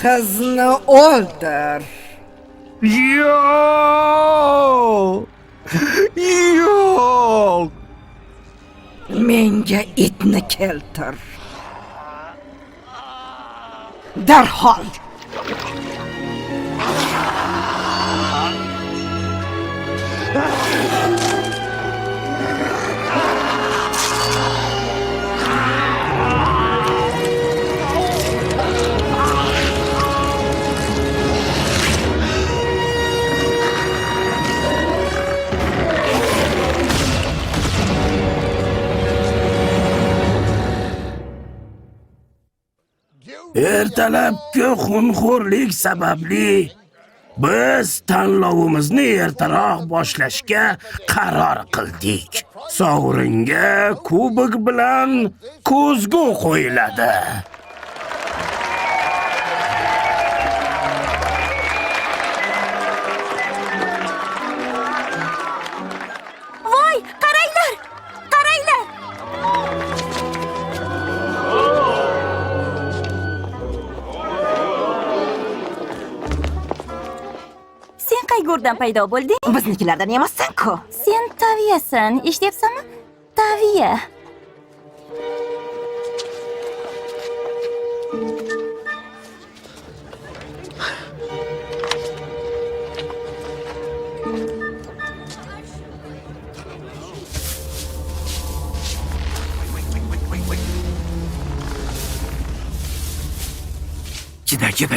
Qizni o'ldir. Yo'q. Yo'q. Menga itni keltir. Darhol. Ertalabki xunxo'rlik sababli biz tanlovimizni ertaroq boshlashga qaror qildik. Sovringa kubok bilan ko'zgu qo'yiladi. Voy, qaranglar! Qaranglar! Sen qayg'urdan paydo bo'lding? Biznikilardan emassan-ku. Sen Taviyasan, eshityapsanmi? Taviya.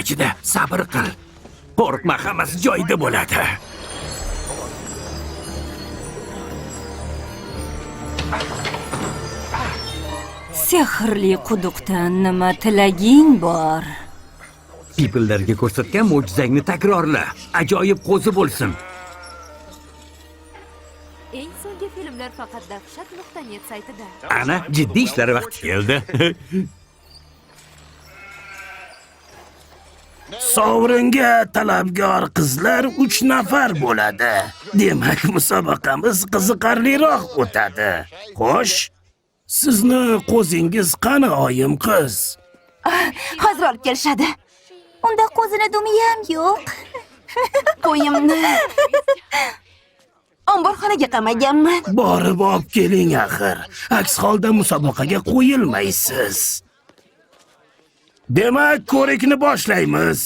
Chida, sabr qil. Qo'rqma, hammasi joyida bo'ladi. Sehrli quduqdan nima tilaging bor? People'larga ko'rsatgan mo'jizangni takrorla. Ajoyib qo'zi bo'lsin. Eng so'nggi filmlar faqat dahshat.net saytida. Ana, jiddiy ishlar vaqti keldi. Sovringa talabgor qizlar 3 nafar bo'ladi. Demak, musobaqamiz qiziqarliroq o'tadi. Xo'sh, sizni qo'zingiz qani, oyim qiz? Hozir olib kelishadi. Unda qo'zini dumiyam yo'q. Qo'yimni omborxonaga qamaganman. Borib olib keling axir. Aks holda musobaqaga qo'yilmaysiz. Demak, ko'rikni boshlaymiz.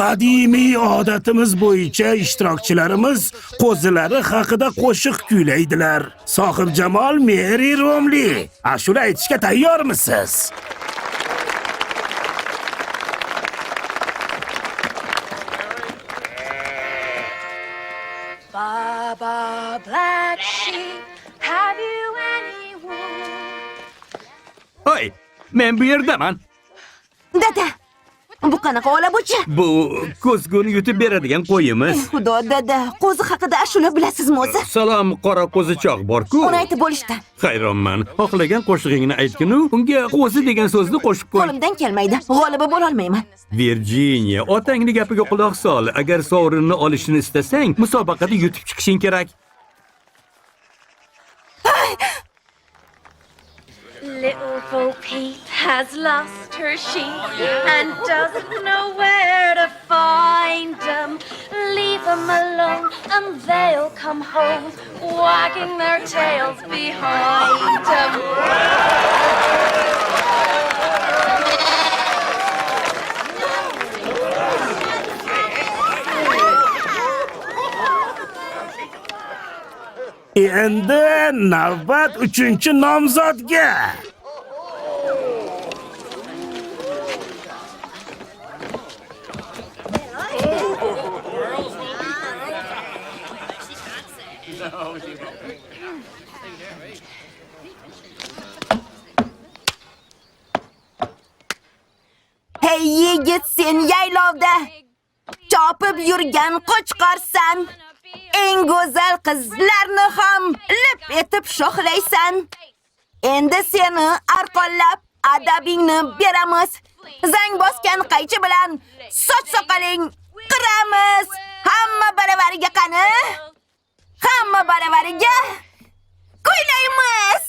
Qadimiy odatimiz bo'yicha ishtirokchilarimiz qo'zilari haqida qo'shiq kuylaydilar. Sohibjamol Meri Romli, ashula aytishga tayyormisiz? Baba Black Sheep, have you any wool? Hoy, men bu yerdaman. Dada, bu qanaqa ola buchi? Bu ko'zguni yutib beradigan qo'yimiz. Xudo dada, qo'zi haqida ashula bilasizmi o'zi? Salom, qora qo'zichoq bor-ku. Uni aytib bo'lishdi. Hayronman. Xohlagan qo'shig'ingni aytginu, unga qo'zi degan so'zni qo'shib qo'y. Qo'limdan kelmaydi. G'oliba bo'la olmayman. Virginia, otangning gapiga quloq sol. Agar sovrinni olishni istasang, musobaqada yutib chiqishing kerak. Little Bo Peep has lost her sheep and doesn't know where to find them. Leave them alone and they'll come home, wagging their tails behind them. Endi navbat 3-nomzodga. Hey yigit, sen yaylovda chopib yurgan qo'chqorsan. Eng go'zal qizlarni ham lip etib shohlaysan. Endi seni arqonlab adabingni beramiz. Zang bosgan qaychi bilan soch soqoling qiramiz. Hamma baravariga qani? Hamma baravariga kuylaymiz.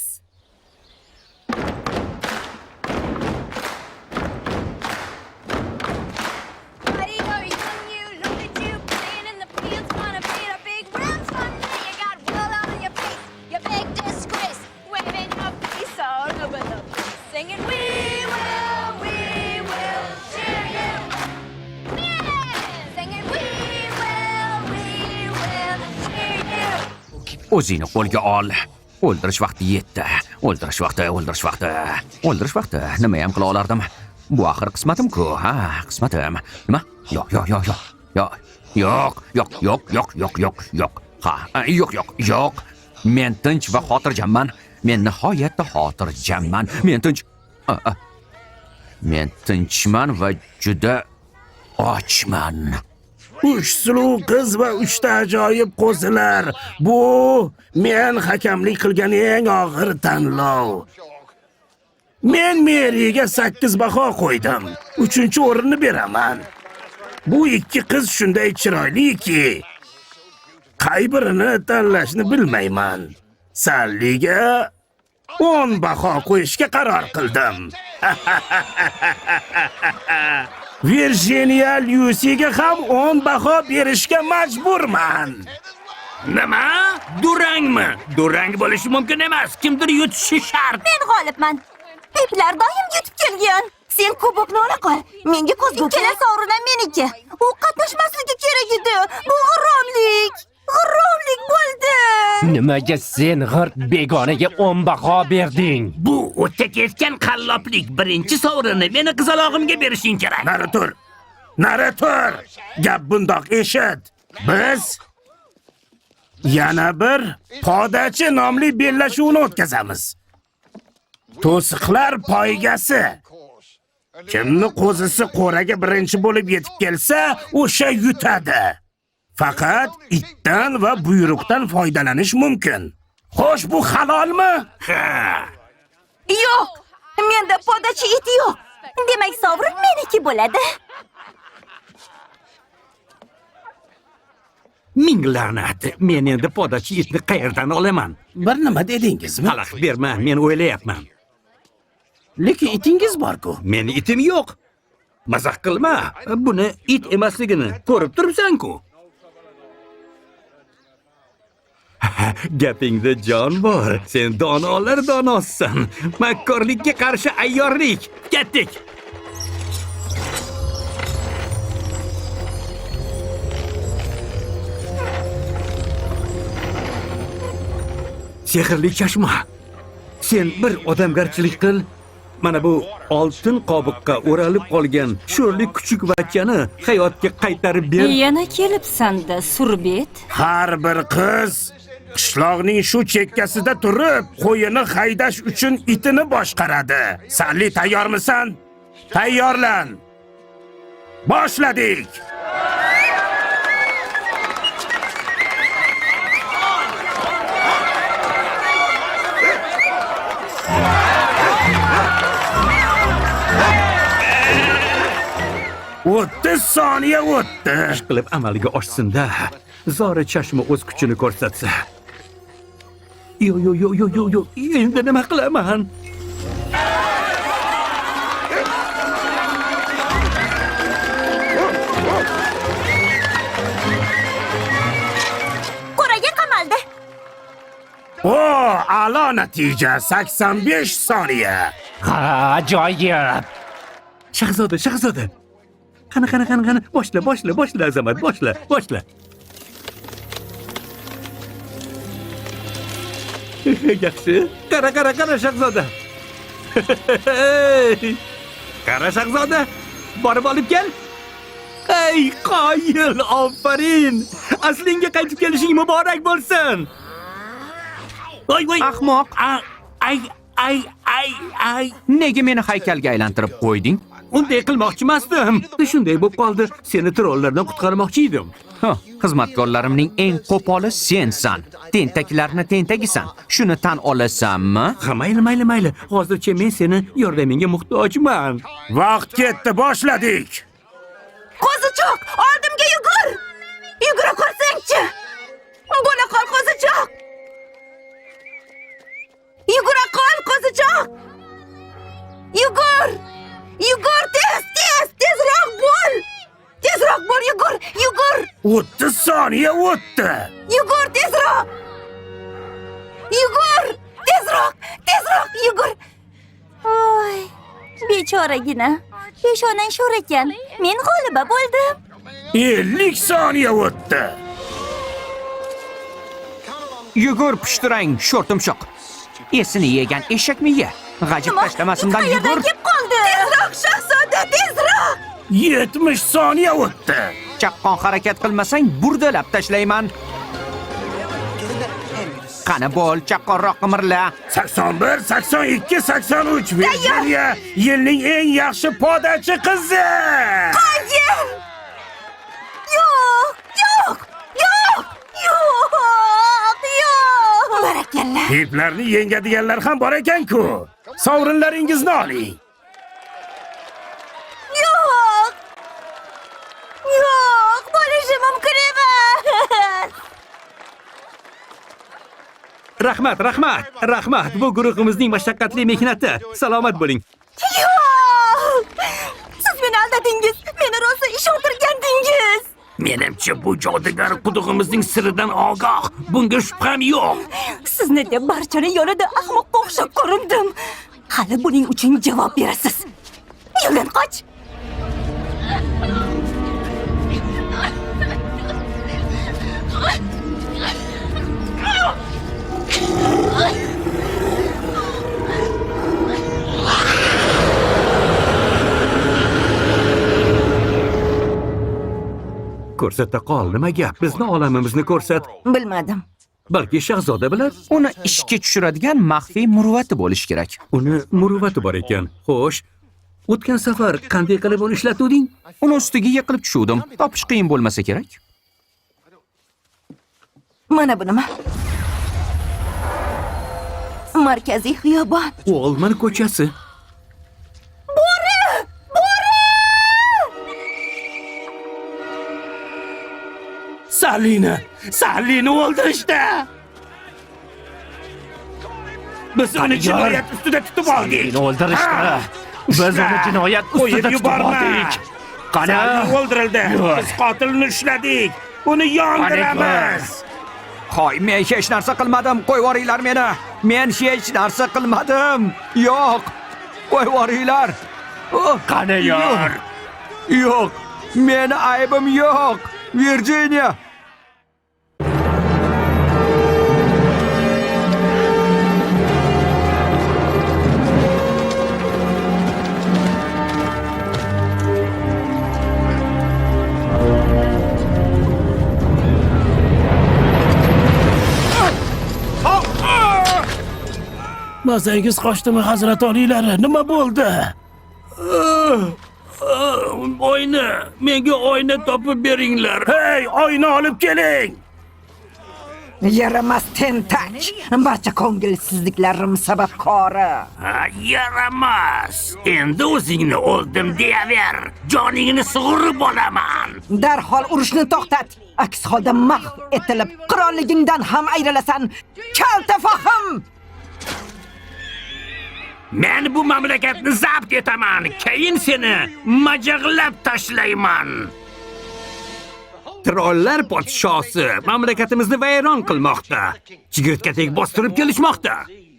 Singing, we will cheer you. Singing, we will cheer you. O'zingni qo'lga ol. O'ldirish vaqti yetdi. O'ldirish vaqti. O'ldirish vaqti. Nima ham qila olardim? Bu axir qismatim-ku, ha, qismatim. Nima? Yo'q. Ha, yo'q. Men tinch va xotirjamman. Men nihoyatda xotirjamman. Men tinchman va juda ochman. 3 suluv qiz va 3 ta ajoyib qo'zilar. Bu men hakamlik qilgan eng og'ir tanlov. Men Meriga 8 baho qo'ydim. 3-o'rinni beraman. Bu 2 qiz shunday chiroyliki, qay birini tanlashni bilmayman. Salliga 10 baho qo'yishga qaror qildim. Virginia Lucy'ga ham 10 baho berishga majburman. Nima? Durangmi? Durang bo'lishi mumkin emas. Kimdir yutishi shart. Men g'olibman. Piplar doim yutib kelgan. Sen kubokni ola qol. Menga ko'zgu Ikkala kerak. sovrin ham meniki. U qatnashmasligi kerak edi. Bu g'irromlik bo'ldi. Nimaga sen g'irt begonaga 10 baho berding? Bu o'tga ketgan qalloblik. Birinchi sovrinni meni qizalog'imga berishing kerak. Nari tur. Gap bundoq eshit. Biz yana bir podachi nomli bellashuvni o'tkazamiz. To'siqlar poygasi. Kimni qo'zisi qo'raga birinchi bo'lib yetib kelsa, o'sha yutadi. Faqat itdan va buyruqdan foydalanish mumkin. Xo'sh, bu halolmi? Ha. Yo'q. Menda podachi it yo'q. Demak, sovrin meniki bo'ladi. Ming la'nat. Men endi podachi itni qayerdan olaman? Bir nima dedingizmi? Xalaqit berma, men o'ylayapman. Lekin itingiz bor-ku. Meni itim yo'q. Mazax qilma. Buni it emasligini ko'rib turibsan-ku. Gapingda jon bor. Sen donolar donosisan. Makkorlikka qarshi ayyorlik. Ketdik. Sehrli chashma. Sen bir odamgarchilik qil. Mana bu oltin qobiqqa o'ralib qolgan sho'rlik kuchuk vachchani hayotga qaytarib ber. Yana kelibsan-da, Surbet. Har bir qiz qishloqning shu chekkasida turib, qo'yini haydash uchun itini boshqaradi. Salli, tayyormisan? Tayyorlan. Boshladik. O'ttiz soniya o'tdi. Qilib amalga oshsin-da. Zora chashma o'z kuchini ko'rsatsa. Yo. Endi nima qilaman? Qo'raga qamaldi. O, a'lo natija 85 soniya. Ha, ajoyib. Shahzoda. Qani. Boshla, Azamat, boshla. Yaxshi. Qara, Shahzoda. Qara, Shahzoda. Borib olib kel. Ey, qoyil, ofarin. Aslingga qaytib kelishing muborak bo'lsin. Voy. Ahmoq. Ay. Nega meni haykalga aylantirib qo'yding? Unday qilmoqchi emasdim. Shunday bo'lib qoldi. Seni trollardan qutqarmoqchi edim. Xizmatkorlarimning eng qo'poli sensan. Tentaklarni tentagisan. Shuni tan olasanmi? Ha, mayli. Hozircha men seni yordamingga muhtojman. Vaqt ketdi, boshladik. Qo'zichoq, oldimga yugur! Yugura qolsang-chi! Bo'la qol, qo'zichoq! Yugura qol, qo'zichoq! Yugur! Tezroq bo'l! Tezroq bo'l, yugur! 30 soniya o'tdi. Yugur, tezroq! Yugur! Voy, bechoragina. Peshonang sho'r ekan. Men g'oliba bo'ldim. 50 soniya o'tdi. Yugur pishtirang, sho'rtumshoq. Esini yegan eshak miya. G'ajib tashlamasimdan yugur. Qayerdan kelib qoldi? Tezroq, shahzoda, tezroq! 70 soniya o'tdi. Chaqqon harakat qilmasang burdalab tashlayman. Qani bo'l, chaqqonroq qimirla. 81, 82, 83. Virginia yilning eng yaxshi podachi qizi. Qoyil! Yo'q! Barakalla. Hiplarni yengadiganlar ham bor ekan-ku. Sovrinlaringizni oling. Yo'q, bo'lishi mumkin emas. Rahmat. Bu guruhimizning mashaqqatli mehnati. Salomat bo'ling. Yo'q! Siz meni aldadingiz. Meni rosa ishontirgandingiz. Menimcha bu jodugar qudug'imizning siridan ogoh. Bunga shubham yo'q. Sizni deb barchani yonida ahmoqqa o'xshab ko'rindim. Hali buning uchun javob berasiz. Yo'ldan qoch. Ko'rsata qol, nima gap? Bizni olamimizni ko'rsat. Bilmadim. Balki shahzoda bilar. Uni ishga tushiradigan maxfiy muruvvati bo'lish kerak. Uni muruvvati bor ekan. Xo'sh, o'tgan safar qanday qilib uni ishlatuvding? Uni ustiga yiqilib tushuvdim. Topish qiyin bo'lmasa kerak. Mana bu nima? Markaziy xiyobon. Olman ko'chasi. Salini o'ldirishdi. Biz uni jinoyat ustida tutib oldik. Seni o'ldirishdi. Biz uni jinoyat ustida tutib oldik. Qani o'ldirildi. Biz qotilni ushladik. Uni yondiramiz. Qo'y, men hech narsa qilmadim. Qo'yvoringlar meni. Men hech narsa qilmadim. Yo'q. Qo'yvoringlar. Qani yor. Yo'q. Meni aybim yo'q. Virginia. Mazangiz qochdimi, hazrat oliylari? Nima bo'ldi? Oyna, menga oyna topib beringlar. Hey, oyna olib keling. Yaramas tentak. Barcha ko'ngilsizliklarim sababkori. Ha, yaramas. Endi o'zingni o'ldim deyaver. Joningni sug'urib olaman. Darhol urushni to'xtat. Aks holda mahv etilib, qirolligingdan ham ayrilasan. Kalta fahim! Men bu mamlakatni zabt etaman. Keyin seni majag'lab tashlayman. Trollar podshosi mamlakatimizni vayron qilmoqda. Chigirtkatek bostirib kelishmoqda.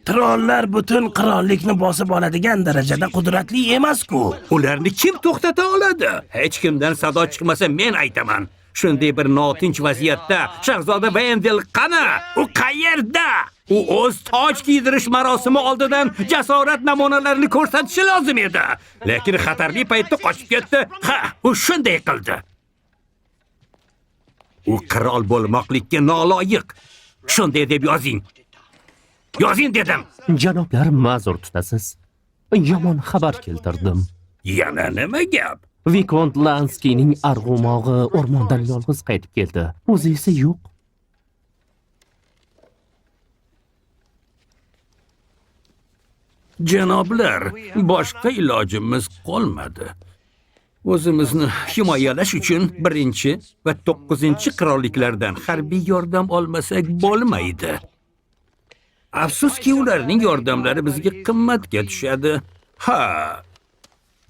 Trollar butun qirollikni bosib oladigan darajada qudratli emas-ku. Ularni kim to'xtata oladi? Hech kimdan sado chiqmasa men aytaman. Shunday bir notinch vaziyatda Shahzoda Vendel qani? U qayerda? U o'z toj kiydirish marosimi oldidan jasorat namunalarini ko'rsatishi lozim edi. Lekin xatarli paytda qochib ketdi. Ha, u shunday qildi. U qirol bo'lmoqlikka noloyiq. Shunday deb yozing. Yozing dedim. Janoblar, ma'zur tutasiz. Yomon xabar keltirdim. Yana nima gap? Vikont Lanskining arg'umog'i o'rmondan yolg'iz qaytib keldi. O'zi esa yo'q. Janoblar, boshqa ilojimiz qolmadi. O'zimizni himoyalash uchun 1 va 9 qirolliklardan harbiy yordam olmasak bo'lmaydi. Afsuski, ularning yordamlari bizga qimmatga tushadi. Ha,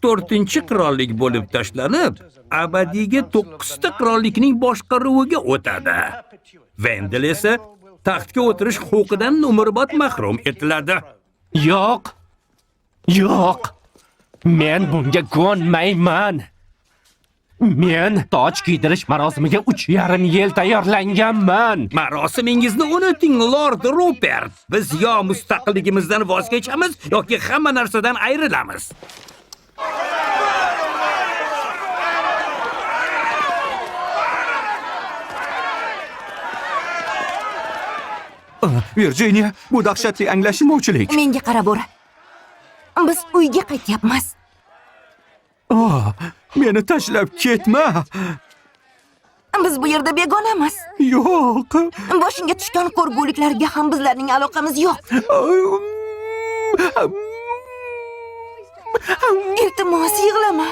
4-qirollik bo'lib tashlanib, abadiyga 9 qirollikning boshqaruviga o'tadi. Vendel esa taxtga o'tirish huquqidan umrbod mahrum etiladi. Yo'q. Yo'q. Men bunga ko'nmayman. Men toj kiydirish marosimiga 3,5 yil tayyorlanganman. Marosimingizni unuting, Lord Rupert. Biz yo mustaqilligimizdan voz kechamiz yoki hamma narsadan ayrilamiz. Virginia, bu dahshatli anglashilmovchilik. Menga qarab o'ra. Biz uyga qaytyapmiz. Meni tashlab ketma. Biz bu yerda begonamiz. Yo'q. Boshingga tushgan ko'rguliklarga ham bizlarning aloqamiz yo'q. Iltimos, yig'lama.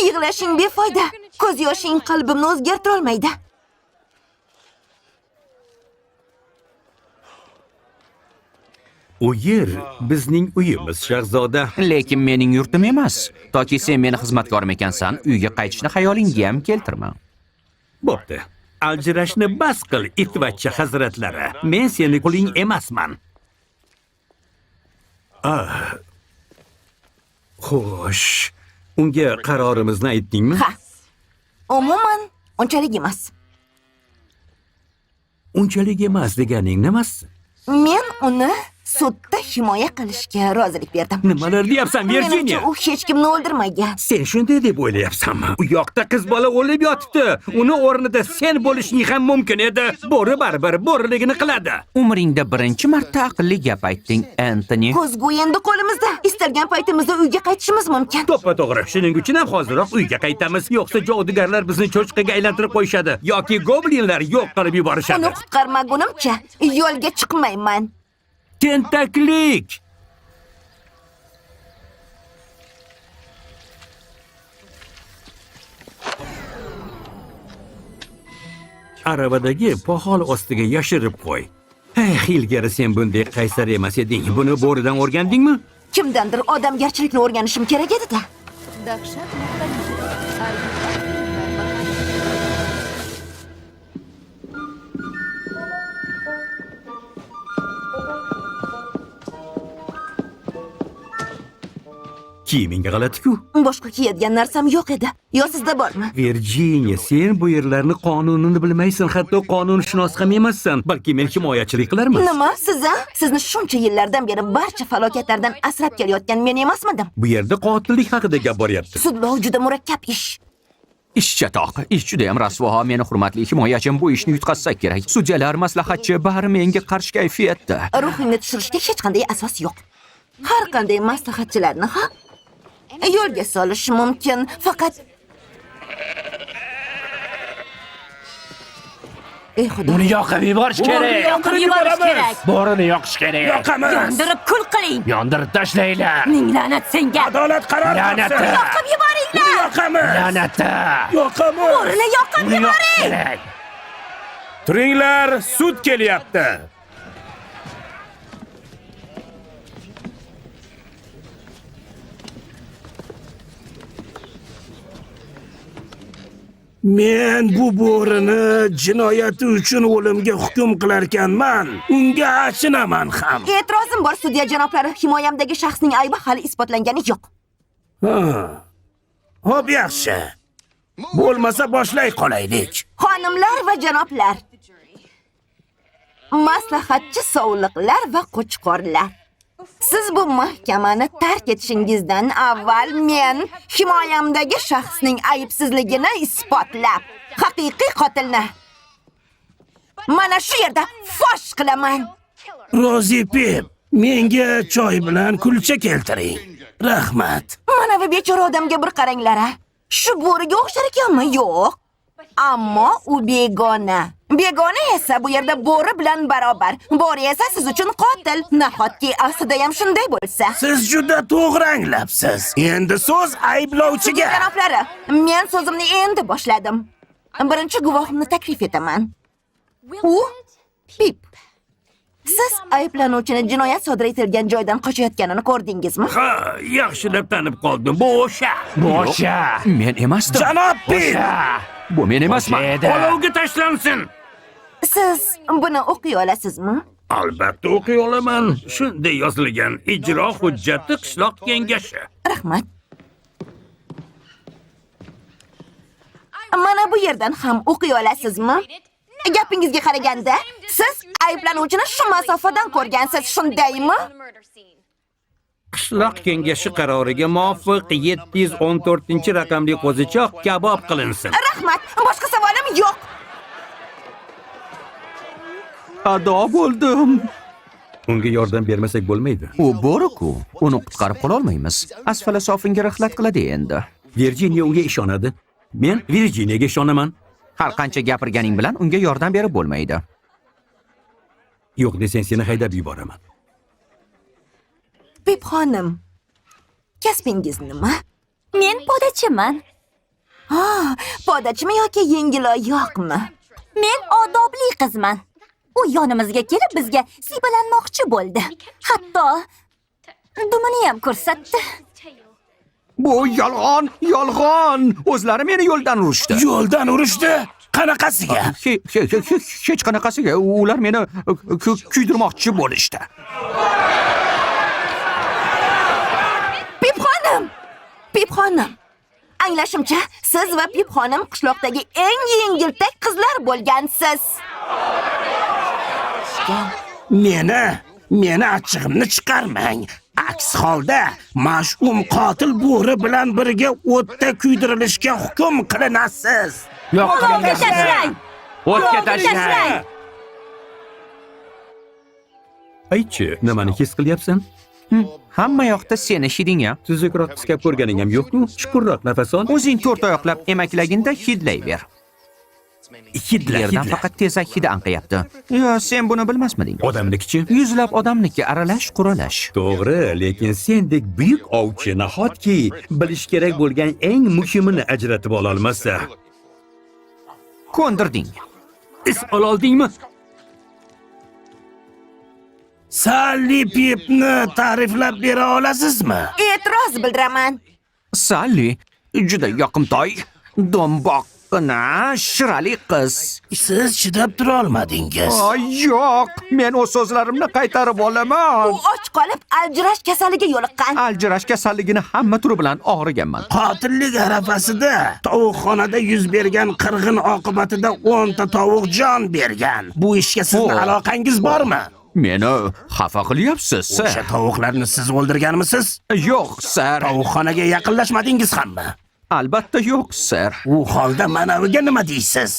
Yig'lashing befoyda. Ko'z yoshing qalbimni o'zgartira olmaydi. U yer bizning uyimiz, Shahzoda. Lekin mening yurtim emas. Toki sen meni xizmatkorim ekansan, uyga qaytishni xayolingga ham keltirma. Bo'pti. Aljirashni bas qil, itvachcha hazratlari. Men seni quling emasman. Xo'sh, unga qarorimizni aytdingmi? Ha. Umuman, unchalik emas. Unchalik emas deganing nimasi? Men uni sudda himoya qilishga rozilik berdim. Nimalar deyapsan, Virginia? Menimcha, u hech kimni o'ldirmagan. Sen shunday deb o'ylayapsanmi? U yoqda qiz bola o'lib yotibdi. Uni o'rnida sen bo'lishing ham mumkin edi. Bo'ri baribir bo'riligini qiladi. Umringda birinchi marta aqlli gap aytding, Anthony. Ko'zgu endi qo'limizda. Istalgan paytimizda uyga qaytishimiz mumkin. To'ppa-to'g'ri. Shuning uchun ham hozirroq uyga qaytamiz. Yo'qsa jodugarlar bizni cho'chqaga aylantirib qo'yishadi yoki goblinlar yo'q qilib yuborishadi. Uni qutqarmagunimcha yo'lga chiqmayman. Tentaklik! Aravadagi pohol ostiga yashirib qo'y. Ilgari sen bunday qaysar emas eding. Buni bo'ridan o'rgandingmi? Kimdandir odamgarchilikni o'rganishim kerak edi-da. Dahshat. Kiyimingga g'alati-ku. Boshqa kiyadigan narsam yo'q edi. Yo sizda bormi? Virginia, sen bu yerlarni qonunini bilmaysan, hatto qonunshunos ham emassan. Balki men himoyachilik qilarman. Nima? Siz-a? Sizni shuncha yillardan beri barcha falokatlardan asrab kelayotgan men emasmidim? Bu yerda qotillik haqida gap boryapti. Sudlov juda murakkab ish. Ish chatoq, ish juda ham rasvo. Meni hurmatli himoyachim, bu ishni yutqazsak kerak. Sudyalar, maslahatchi bari menga qarshi kayfiyatda. Ruhingni tushirishga hech qanday asos yo'q. Har qanday maslahatchilarni ham yo'lga solish mumkin. Faqat ey xudo. Uni yoqib yuborish kerak. Yoqib yuborish kerak. Borini yoqish kerak. Yoqamiz. Yondirib kul qiling. Yondirib tashlanglar. Ming la'nat senga. Adolat qaror La'nati. topsin. Yoqib yuboringlar. Yoqamiz. La'nati. Yoqamiz. Bo'rini yoqib Uni yoqish yuboring. kerak. Turinglar, sud kelyapti. Men bu bo'rini jinoyati uchun o'limga hukm qilarkanman. Unga achinaman ham. E'tirozim bor, sudya janoblari. Himoyamdagi shaxsning aybi hali isbotlangani yo'q. Xo'p, yaxshi. Bo'lmasa boshlay qolaylik. Xonimlar va janoblar, maslahatchi sovliqlar va qo'chqorlar, siz bu mahkamani tark etishingizdan avval men himoyamdagi shaxsning aybsizligini isbotlab, haqiqiy qotilni mana shu yerda fosh qilaman. Rozi Pip, menga choy bilan kulcha keltiring. Rahmat. Mana bu bechora odamga bir qaranglar. Shu bo'riga o'xshar ekanmi? Yo'q. Ammo u begona. Begona esa bu yerda bo'ri bilan barobar. Bo'ri esa siz uchun qotil. Nahotki aslida ham shunday bo'lsa. Siz juda to'g'ri anglabsiz. Endi so'z ayblovchiga. Janoblari, men so'zimni endi boshladim. Birinchi guvohimni taklif etaman. U Pip. Siz ayblanuvchini jinoyat sodir etilgan joydan qochayotganini ko'rdingizmi? Ha, yaxshilab tanib qoldim. Bu o'sha. Bo'sha. Men emasdim. Janob Pip. Bu men emasman. Olovga tashlansin. Siz buni o'qiy olasizmi? Albatta o'qiy olaman. Shunday yozilgan ijro hujjati qishloq kengashi. Rahmat. Mana bu yerdan ham o'qiy olasizmi? Gapingizga qaraganda, siz ayblanuvchini shu masofadan ko'rgansiz, shundaymi? Qishloq kengashi qaroriga muvofiq 714-raqamli qo'zichoq kabob qilinsin. Rahmat, boshqa savolim yo'q. Ado bo'ldim. Unga yordam bermasak bo'lmaydi. U bo'ri-ku. Uni qutqarib qola olmaymiz. Asfala sofinga rixlat qiladi endi. Virjiniya unga ishonadi. Men Virjiniyaga ishonaman. Har qancha gapirganing bilan unga yordam berib bo'lmaydi. Yo'q desang seni haydab yuboraman. Pip xonim, kasbingiz nima? Men podachiman. Podachimi yoki yengil oyoqmi? Men odobli qizman. U yonimizga kelib bizga siypalanmoqchi bo'ldi. Hatto dumini ham ko'rsatdi. Bu yolg'on, yolg'on. O'zlari meni yo'ldan urishdi. Yo'ldan urishdi? Qanaqasiga? Hech qanaqasiga. Ular meni kuydirmoqchi bo'lishdi. Pip xonim. Anglashimcha, siz va Pip xonim qishloqdagi eng yengiltak qizlar bo'lgansiz. Meni achchig'imni chiqarmang. Aks holda mash'um qotil bo'ri bilan birga o'tda kuydirilishga hukm qilinasiz. Yo'qqa tashlang. O'tga tashlang. Aytchi, nimani his qilyapsan? Hamma yoqda seni hiding-a. Tuzukroq tiskab ko'rganing ham yo'qmi? Chuqurroq nafas ol. O'zing to'rt oyoqlab emaklaginda hidlayver. Yerdan faqat tezak hidi anqiyapti. Yo, sen buni bilmasmiding? Odamnikichi? Yuzlab odamniki aralash quralash. To'g'ri, lekin sendek buyuk ovchi nahotki bilish kerak bo'lgan eng muhimini ajratib ola olmasa. Ko'ndirding. Is oldingmi? Sally Pipni ta'riflab bera olasizmi? E'tiroz bildiraman. Sally juda yoqimtoy, do'mboqqina, shirali qiz. Siz chidab tura olmadingiz. Yo'q, men o'z so'zlarimni qaytarib olaman. U och qolib aljirash kasaliga yo'liqqan. Aljirash kasalligini hamma turi bilan og'riganman. Qotillik arafasida tovuqxonada yuz bergan qirg'in oqibatida 10 ta tovuq jon bergan. Bu ishga sizning aloqangiz bormi? Meni xafa qilyapsiz, O'sha sir. tovuqlarni siz o'ldirganmisiz? Yo'q, sir. Tovuqxonaga yaqinlashmadingiz hammi? Albatta yo'q, sir. U holda manaviga nima deysiz?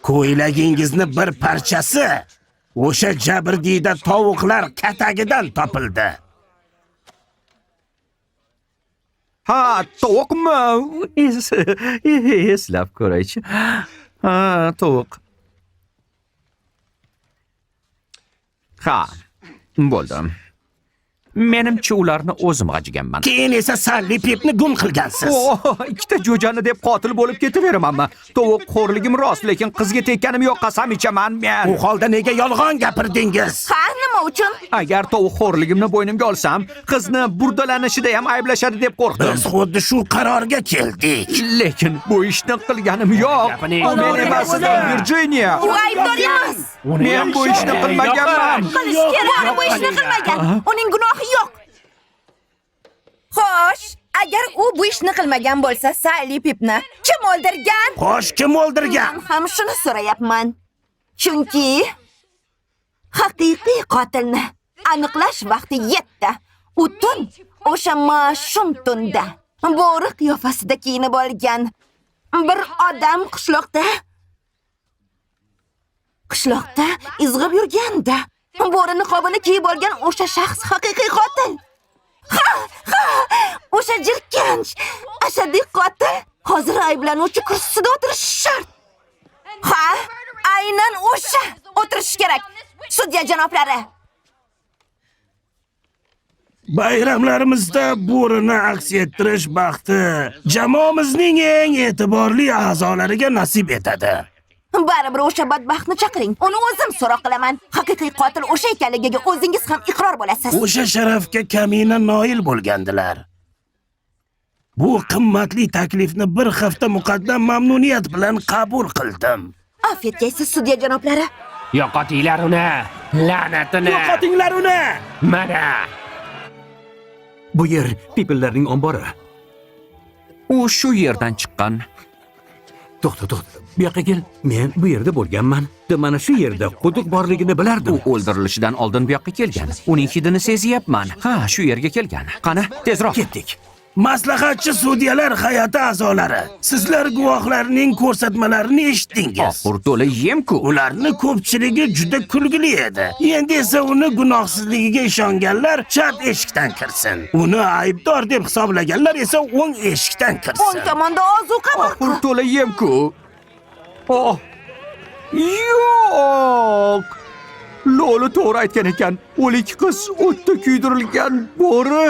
Ko'ylagingizni bir parchasi o'sha jabrdiyda tovuqlar katagidan topildi. Ha, tovuqmi? Eslab ko'raychi. Ha, tovuq. Ha, bo'ldim. Menimcha ularni o'zim g'ajiganman. Keyin esa Sally Pipni gum qilgansiz. Ikkita jo'jani deb qotil bo'lib ketaveramanmi? Tovuq xo'rligim rost, lekin qizga tekkanim yo'q, qasam ichaman men. U holda nega yolg'on gapirdingiz? Ha, nima uchun? Agar tovuq xo'rligimni bo'ynimga olsam, qizni burdalanishida ham ayblashadi deb qo'rqdim. Biz xuddi shu qarorga keldik. Lekin bu ishni qilganim yo'q. Gapini Men emas, Virginia. U aybdor emas. Men bu ishni qilmaganman. Qilish kerak. Bu ishni qilmagan. Uning gunohi yo'q. Xo'sh, agar u bu ishni qilmagan bo'lsa, Sally Pipni kim o'ldirgan? Xo'sh, kim o'ldirgan? Men ham shuni so'rayapman. Chunki haqiqiy qotilni aniqlash vaqti yetdi. U tun o'sha mash'um tunda bo'ri qiyofasida kiyinib olgan bir odam qishloqda izg'ib yurganda. Bo'ri niqobini kiyib olgan o'sha shaxs haqiqiy qotil. Ha! O'sha jirkanch, ashaddiy qotil hozir ayblanuvchi kursisida o'tirishi shart. Ha, aynan o'sha o'tirishi kerak. Sudya janoblari. Bayramlarimizda bo'rini aks ettirish baxti jamoamizning eng e'tiborli a'zolariga nasib etadi. Baribir o'sha badbaxtni chaqiring. Uni o'zim so'roq qilaman. Haqiqiy qotil o'sha ekanligiga o'zingiz ham iqror bo'lasiz. O'sha sharafga kamina noil bo'lgandilar. Bu qimmatli taklifni bir hafta muqaddam mamnuniyat bilan qabul qildim. Afv etgaysiz, sudya janoblari. Yo'qotinglar uni. La'natini. Yo'qotinglar uni. Mana. Bu yer People'larning ombori. U shu yerdan chiqqan. To'xta. Bu yoqqa kel. Men bu yerda bo'lganman. Mana shu yerda quduq borligini bilardim. U o'ldirilishidan oldin bu yoqqa kelgan. Uning hidini sezyapman. Ha, shu yerga kelgan. Qani, tezroq. Ketdik. Maslahatchi sudyalar hay'ati a'zolari, sizlar guvohlarning ko'rsatmalarini eshitdingiz. Oxir to'la yem-ku. Ularni ko'pchiligi juda kulgili edi. Endi esa uni gunohsizligiga ishonganlar chat eshikdan kirsin. Uni aybdor deb hisoblaganlar esa o'ng eshikdan O'ng kirsin. tomonda ozuqa bor. Oxir to'la yem-ku. Oh. Yo'q. Lo'li to'g'ri aytgan ekan. O'lik qiz o'tda kuydirilgan bo'ri.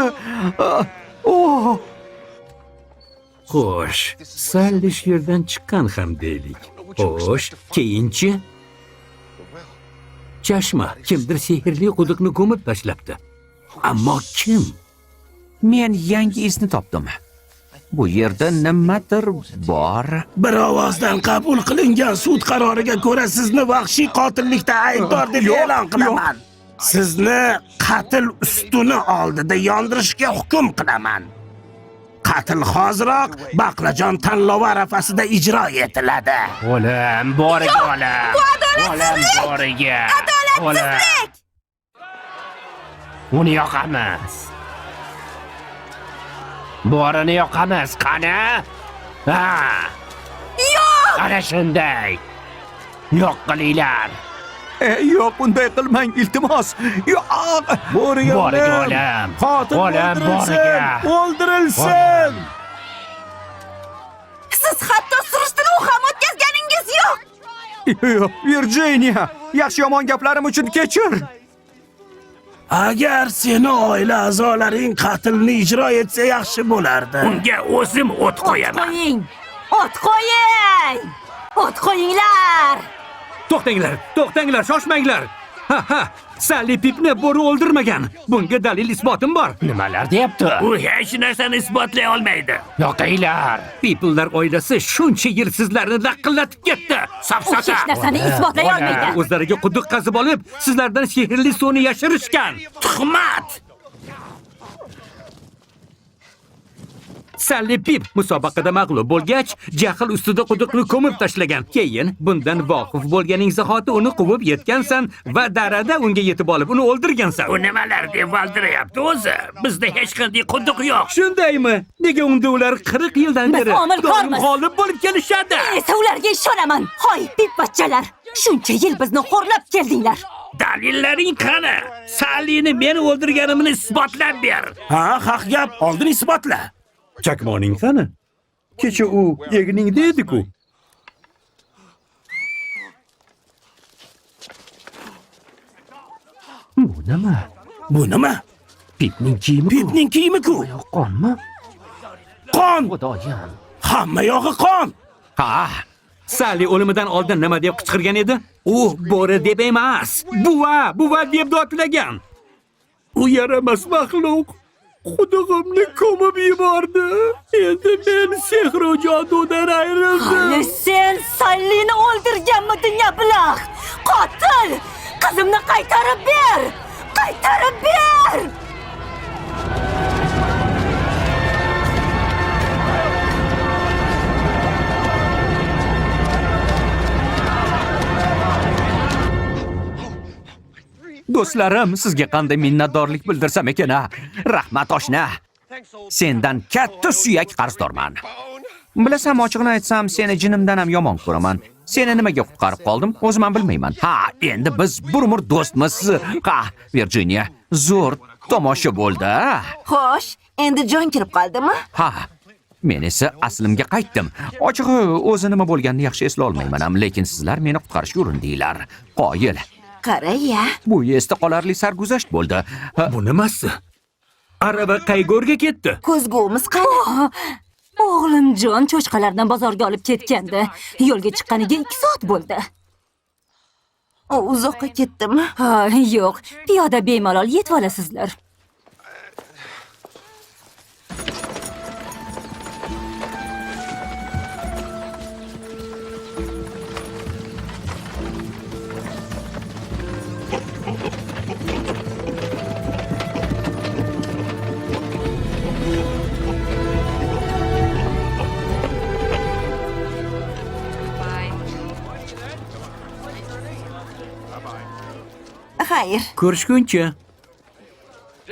Oh. Xo'sh, Sally shu yerdan chiqqan ham deylik. Xo'sh, keyinchi? Chashma, kimdir sehrli quduqni ko'mib tashlabdi. Ammo kim? Men yangi izni topdim. Bu yerda nimadir bor. Bir ovozdan qabul qilingan sud qaroriga ko'ra sizni vahshiy qotillikda aybdor deb e'lon qilaman. Sizni qatl ustuni oldida yondirishga hukm qilaman. Qatl hoziroq baqlajon tanlovi arafasida ijro etiladi. O'lim, boriga o'lim. O'lim, boriga. Adolatsizlik! Uni yoqamiz. Borini yoqamiz, qani? Ha! Yo'q! Ana shunday. Yo'q qilinglar. Yo'q, bunday qilmang, iltimos. Yo'q. Boriga o'lim. Qotil O'lim boriga. O'ldirilsin. Siz hatto surishtiruv ham o'tkazganingiz yo'q. Yo'q, Virginia, yaxshi yomon gaplarim uchun kechir. Agar seni oila a'zolaring qatlni ijro etsa yaxshi bo'lardi. Unga o'zim o't qo'yaman. O't qo'ying! O't qo'yinglar! To'xtanglar, shoshmanglar. Ha, Sally Pipni bo'ri o'ldirmagan. Bunga dalil isbotim bor. Nimalar deyapti? U hech narsani isbotlay olmaydi. Yoqinglar. People'lar oilasi shuncha yil sizlarni laqillatib ketdi. Safsata. Hech narsani isbotlay olmaydi. O'zlariga quduq qazib olib, sizlardan sehrli suvni yashirishgan. Tuhmat! Sally Pip musobaqada mag'lub bo'lgach, jahl ustida quduqni ko'mib tashlagan. Keyin bundan voqif bo'lganing zahoti uni quvib yetgansan va darada unga yetib olib uni o'ldirgansan. U nimalar deb valdirayapti o'zi? Bizda hech qanday quduq yo'q. Shundaymi? Nega unda ular 40 yildan Biz beri omilkormiz. g'olib bo'lib kelishadi? Men esa ularga ishonaman. Hoy, pippachalar. Shuncha yil bizni xo'rlab keldinglar. Dalillaring qani? Sallyni men o'ldirganimni isbotlab ber. Ha, haq gap, oldin isbotla. Chakmoning qani? Kecha u egningda edi-ku. Bu nima? Bu nima? Pipning kiyimi. Pipning kiyimi-ku. Qonmi? Qon! Xudoyim. Hamma yog'i qon! Ha, Sali o'limidan oldin nima deb qichqirgan edi? U bo'ri deb emas, buva deb dodlagan. U yaramas maxluq. Xudoimni ko'mib yubordi. Endi men sehr va jodudan ayrildim. Hali sen Sallini o'ldirganmiding, ablah? Qotil! Qizimni qaytarib ber! Qaytarib ber! Do'stlarim, sizga qanday minnatdorlik bildirsam ekan-a? Rahmat oshna. Sendan katta suyak qarzdorman. Bilasan, ochig'ini aytsam, seni jinimdan ham yomon ko'raman. Seni nimaga qutqarib qoldim, o'zim ham bilmayman. Ha, endi biz bir umr do'stmiz. Ha, Virginia, zo'r tomosha bo'ldi. Xo'sh, endi jon kirib qoldimi? Ha, men esa aslimga qaytdim. Ochig'i, o'zi nima bo'lganini yaxshi eslay olmayman ham, lekin sizlar meni qutqarishga urindinglar. Qoyil. Qara-ya. Bu esda qolarli sarguzasht bo'ldi. Bu nimasi? Arava qayg'urga ketdi. Ko'zgumiz qani? O'g'limjon cho'chqalardan bozorga olib ketgandi. Yo'lga chiqqaniga 2 soat bo'ldi. U uzoqqa ketdimi? Ha, yo'q. Piyoda bemalol yetib olasizlar. Xayr, Ko'rishguncha.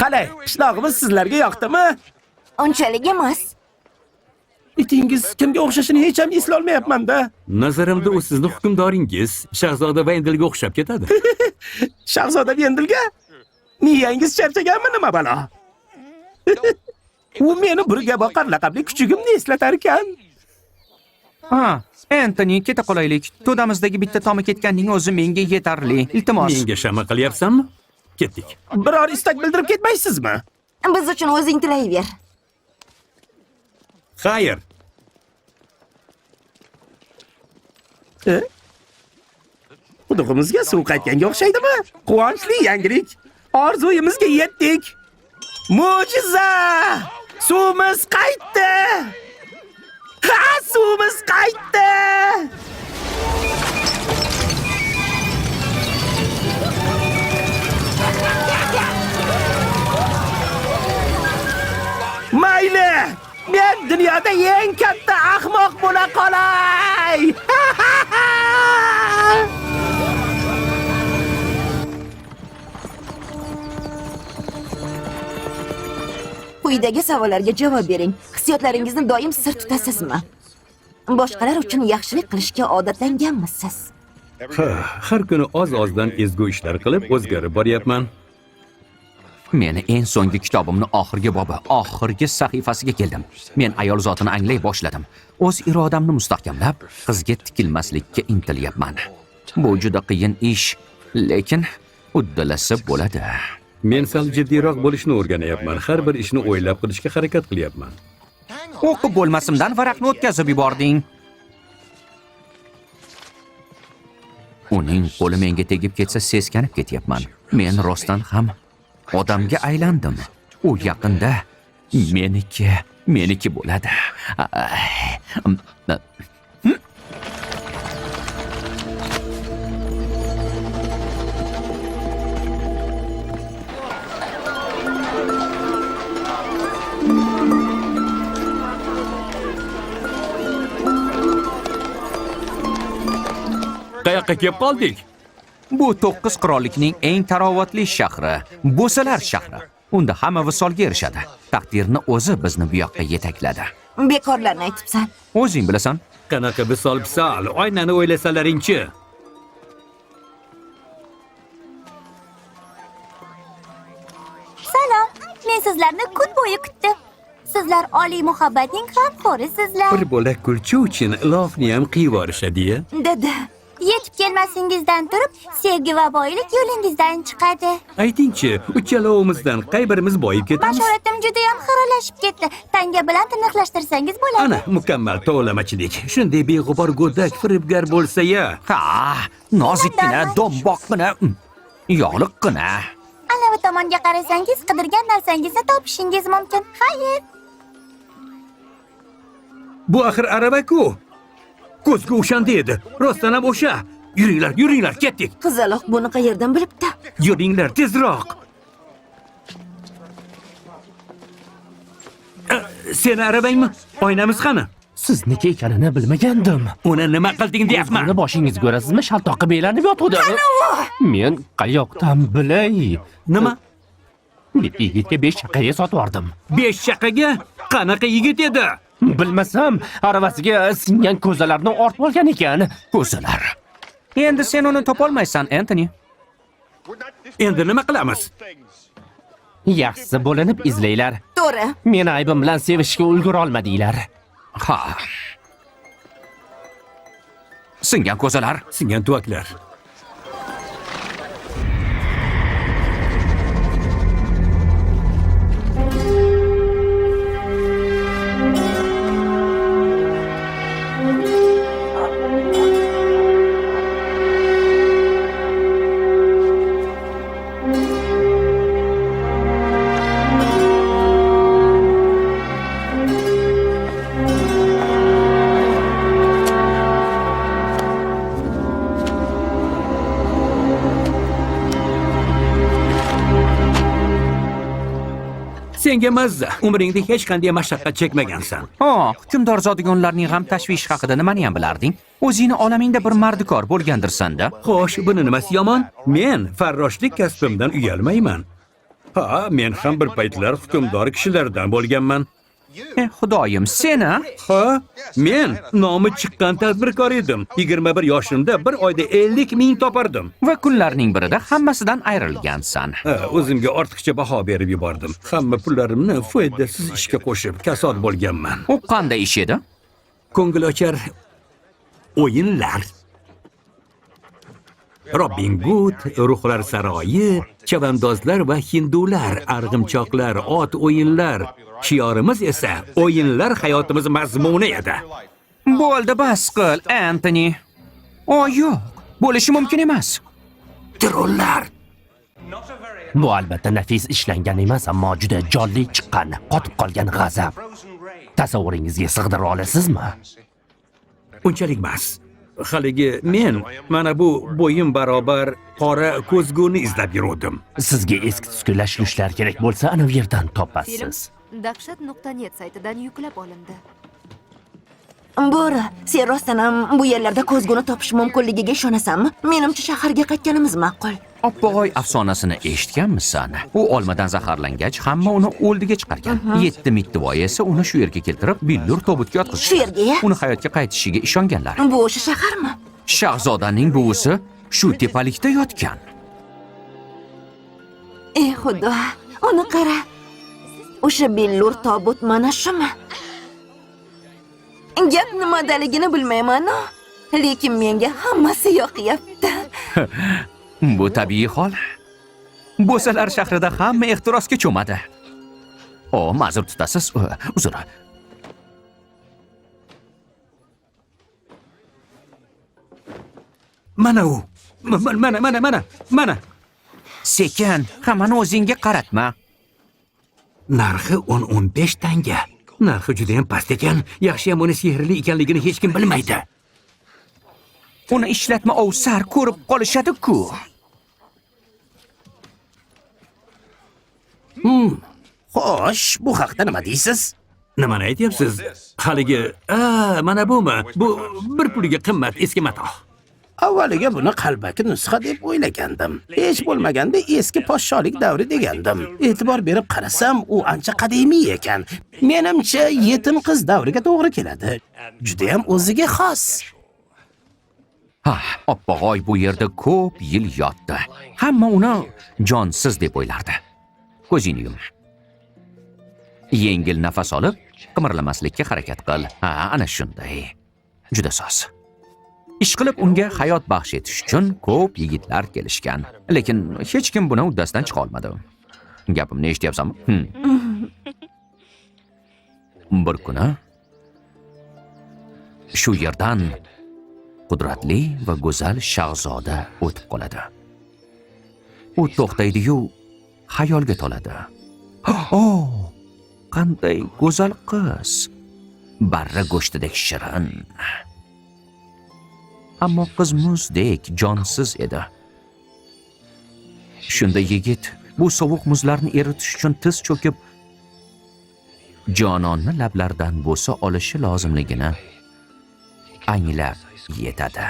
Qalay, qishlog'imiz sizlarga yoqdimi? unchalik emas. Itingiz kimga o'xshashini hech ham eslay olmayapman-da. Nazarimda u sizning hukmdoringiz, Shahzoda Vendilga o'xshab ketadi. Shahzoda Vendilga? Miyangiz charchaganmi nima balo? U meni burga boqar laqabli kuchugimni eslatar ekan. Ha, Antoni, keta qolaylik. To'damizdagi bitta tomi ketganning o'zi menga yetarli. Iltimos. Menga shama qilyapsanmi? Ketdik. Biror istak bildirib ketmaysizmi? Biz uchun o'zing tilayver. Xayr. Qudug'imizga suv qaytganga o'xshaydimi? Quvonchli yangilik. Orzuyimizga yetdik. Mo'jiza! Suvimiz qaytdi! Ha, suvimiz qaytdi! Mayli! Men dunyoda eng katta ahmoq bo'la qolay! Quyidagi savollarga javob bering. Hissiyotlaringizni doim sir tutasizmi? Boshqalar uchun yaxshilik qilishga odatlanganmisiz? Har kuni oz-ozdan ezgu ishlar qilib o'zgarib boryapman. Meni eng so'nggi kitobimni oxirgi bobi, oxirgi sahifasiga keldim. Men ayol zotini anglay boshladim. O'z irodamni mustahkamlab, qizga tikilmaslikka intilyapman. Bu juda qiyin ish, lekin uddalasa bo'ladi. Men sal jiddiyroq bo'lishni o'rganyapman. Har bir ishni o'ylab qilishga harakat qilyapman. O'qib bo'lmasimdan varaqni o'tkazib yubording. Uning qo'li menga tegib ketsa seskanib ketyapman. Men rostdan ham odamga aylandim. U yaqinda meniki bo'ladi. Qayoqqa kelib qoldik? Bu 9 qirollikning eng tarovatli shahri, Bo'salar shahri. Unda hamma visolga erishadi. Taqdirni o'zi bizni bu yoqqa yetakladi. Bekorlarni aytibsan. O'zing bilasan. Qanaqa visol, oynani o'ylasalaring-chi. Salom. Men sizlarni kun bo'yi kutdim. Sizlar oliy muhabbatning g'amxo'risizlar. Bir bola kulchi uchun lofni ham qiyvorishadi-ya. Dada, Yetib kelmasingizdan turib, sevgi va boylik yo'lingizdan chiqadi. Aytingchi, uchalovimizdan qay birimiz boyib ketamiz? Bashoratim juda ham xiralashib ketdi. Tanga bilan tiniqlashtirsangiz bo'ladi. Ana, mukammal tovlamachilik. Shunday beg'ubor go'dak firibgar bo'lsa-ya. Ha, nozikkina, do'mboqqina, yog'liqqina. Anavi tomonga qarasangiz, qidirgan narsangizni topishingiz mumkin. Xayr. Bu axir arava-ku. Ko'zgu o'shanda edi. Rostdan ham o'sha. Yuringlar, ketdik. qizaloq buni qayerdan bilibdi? Yuringlar tezroq. Seni arabangmi? Oynamiz qani? Sizniki ekanini bilmagandim. Uni nima qilding deyapman? Buni boshingizga ko'rasizmi? Shaltoqi belanib yotuvdi. Men qayoqdan bilay? Nima? Bitta yigitga 5 chaqaga sotib yubordim. 5 chaqaga? Qanaqa yigit edi? Bilmasam, aravasiga singan ko'zalarni ortib olgan ekan. Ko'zalar. Endi sen uni topolmaysan, Antoni. Endi nima qilamiz? Yaxshisi bo'linib izlaylar. To'g'ri. Meni aybim bilan sevishga ulgura olmadinglar. Ha. Singan ko'zalar. Singan tuvaklar. Senga mazza. Umringda hech qanday mashaqqat chekmagansan. Hukmdor zodigonlarning g'am tashvishi haqida nimani ham bilarding? O'zingni olamingda bir mardikor bo'lgandirsan-da. Xo'sh, buni nimasi yomon? Men farroshlik kasbimdan uyalmayman. Ha, men ham bir paytlar hukmdor kishilardan bo'lganman. Xudoyim, seni? Ha, men nomi chiqqan tadbirkor edim. 21 yoshimda bir oyda 50 ming topardim. Va kunlarning birida hammasidan ayrilgansan. O'zimga ortiqcha baho berib yubordim. Hamma pullarimni foydasiz ishga qo'shib, kasod bo'lganman. U qanday ish edi? Ko'ngilochar o'yinlar. Robin Hood, ruhlar saroyi, chavandozlar va hindular, arg'imchoqlar, ot o'yinlar. Shiorimiz esa o'yinlar hayotimiz mazmuni edi. Bo'ldi, bas qil, Antoni. Yo'q, bo'lishi mumkin emas. Trollar. Bu albatta nafis ishlangan emas, ammo juda jonli chiqqan, qotib qolgan g'azab. Tasavvuringizga sig'dira olasizmi? Unchalik emas. Haligi men mana bu bo'yim barobar qora ko'zguni izlab yurdim. Sizga eski tuskilashlar kerak bo'lsa, ana bu yerdan Film topasiz. dakshat.net saytidan yuklab olindi. Bo'ri, sen rostdan ham bu yerlarda ko'zguni topish mumkinligiga ishonasanmi? Menimcha shaharga qaytganimiz ma'qul. Oppog'oy afsonasini eshitganmisan? U olmadan zaharlangach, hamma uni o'ldiga chiqargan. 7 mittivoy esa uni shu yerga keltirib, billur tobutga yotqizgan. Shu yerga? Uni hayotga qaytishiga ishonganlar. Bu o'sha shaharmi? Shahzodaning buvisi shu tepalikda yotgan. Ey xudo, uni qara. O'sha billur tobut mana shumi? Gap nimadaligini bilmayman, lekin menga hammasi yoqyapti. Bu tabiiy hol. Bo'salar shahrida hamma ehtirosga cho'madi. Ma'zur tutasiz. Uzr. Mana u. Mana. Sekin, hammani o'zingga qaratma. Narxi 10-15 tanga. Narxi juda ham past ekan. Yaxshi ham uni sehrli ekanligini hech kim bilmaydi. Uni ishlatma ovsar ko'rib qolishadi-ku. Xo'sh, bu haqda nima deysiz? Nimani aytyapsiz? Haligi, mana bumi? Bu bir puliga qimmat eski matoh. Avvaliga buni qalbaki nusxa deb o'ylagandim. Hech bo'lmaganda eski podsholik davri degandim. E'tibor berib qarasam, u ancha qadimiy ekan. Menimcha, yetim qiz davriga to'g'ri keladi. Juda ham o'ziga xos. Oppog'oy bu yerda ko'p yil yotdi. Hamma uni jonsiz deb o'ylardi. Ko'zingni yum. Yengil nafas olib, qimirlamaslikka harakat qil. Ha, ana shunday. Juda soz. Ish qilib unga hayot baxsh etish uchun ko'p yigitlar kelishgan, lekin hech kim buni uddasidan chiqa olmadi. Gapimni eshityapsanmi? Bir kuni shu yerdan qudratli va go'zal shahzoda o'tib qoladi. U to'xtaydi-yu xayolga toladi. Oh, qanday go'zal qiz. Barra go'shtidek shirin. Ammo qiz muzdek jonsiz edi. Shunda yigit bu sovuq muzlarni eritish uchun tiz cho'kib jononni lablaridan bo'sa olishi lozimligini anglab yetadi.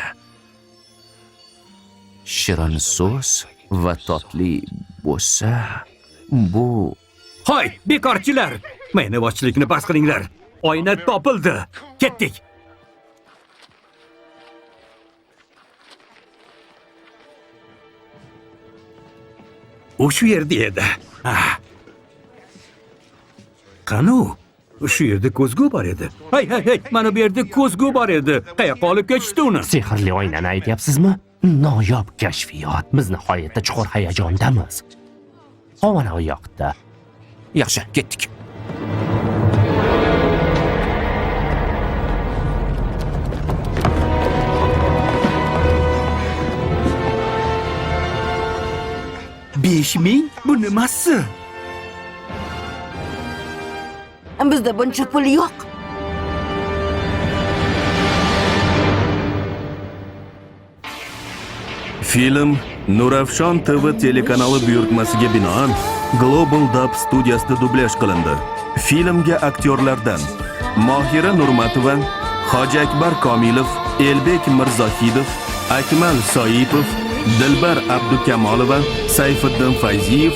Shirin so'z va totli bo'sa bu Hoy, bekorchilar! Maynabochilikni bas qilinglar. Oyna topildi. Ketdik. U shu yerda edi. Qani u? Shu yerda ko'zgu bor edi. Hay, mana bu yerda ko'zgu bor edi. Qayoqqa olib ketishdi uni? Sehrli oynani aytyapsizmi? Noyob kashfiyot. Biz nihoyatda chuqur hayajondamiz. Qovana oyoqda. yaxshi, ketdik. Besh ming? Bu nimasi? Bizda buncha pul yo'q. Film Nurafshon TV telekanali buyurtmasiga binoan Global Dub studiyasida dublyaj qilindi. Filmga aktyorlardan Mohira Nurmatova, Hoji Akbar Komilov, Elbek Mirzohidov, Akmal Soipov, Dilbar Abdukamolova, Sayfiddin Fayziyev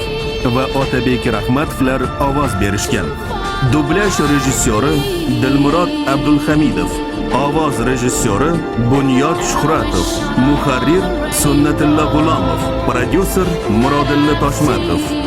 va Otabek Rahmatovlar ovoz berishgan. Dublyaj rejissyori Dilmurod Abdulhamidov, ovoz rejissyori Bunyod Shuhratov, muharrir Sunnatilla G'ulomov, prodyuser Murodilla Toshmatov.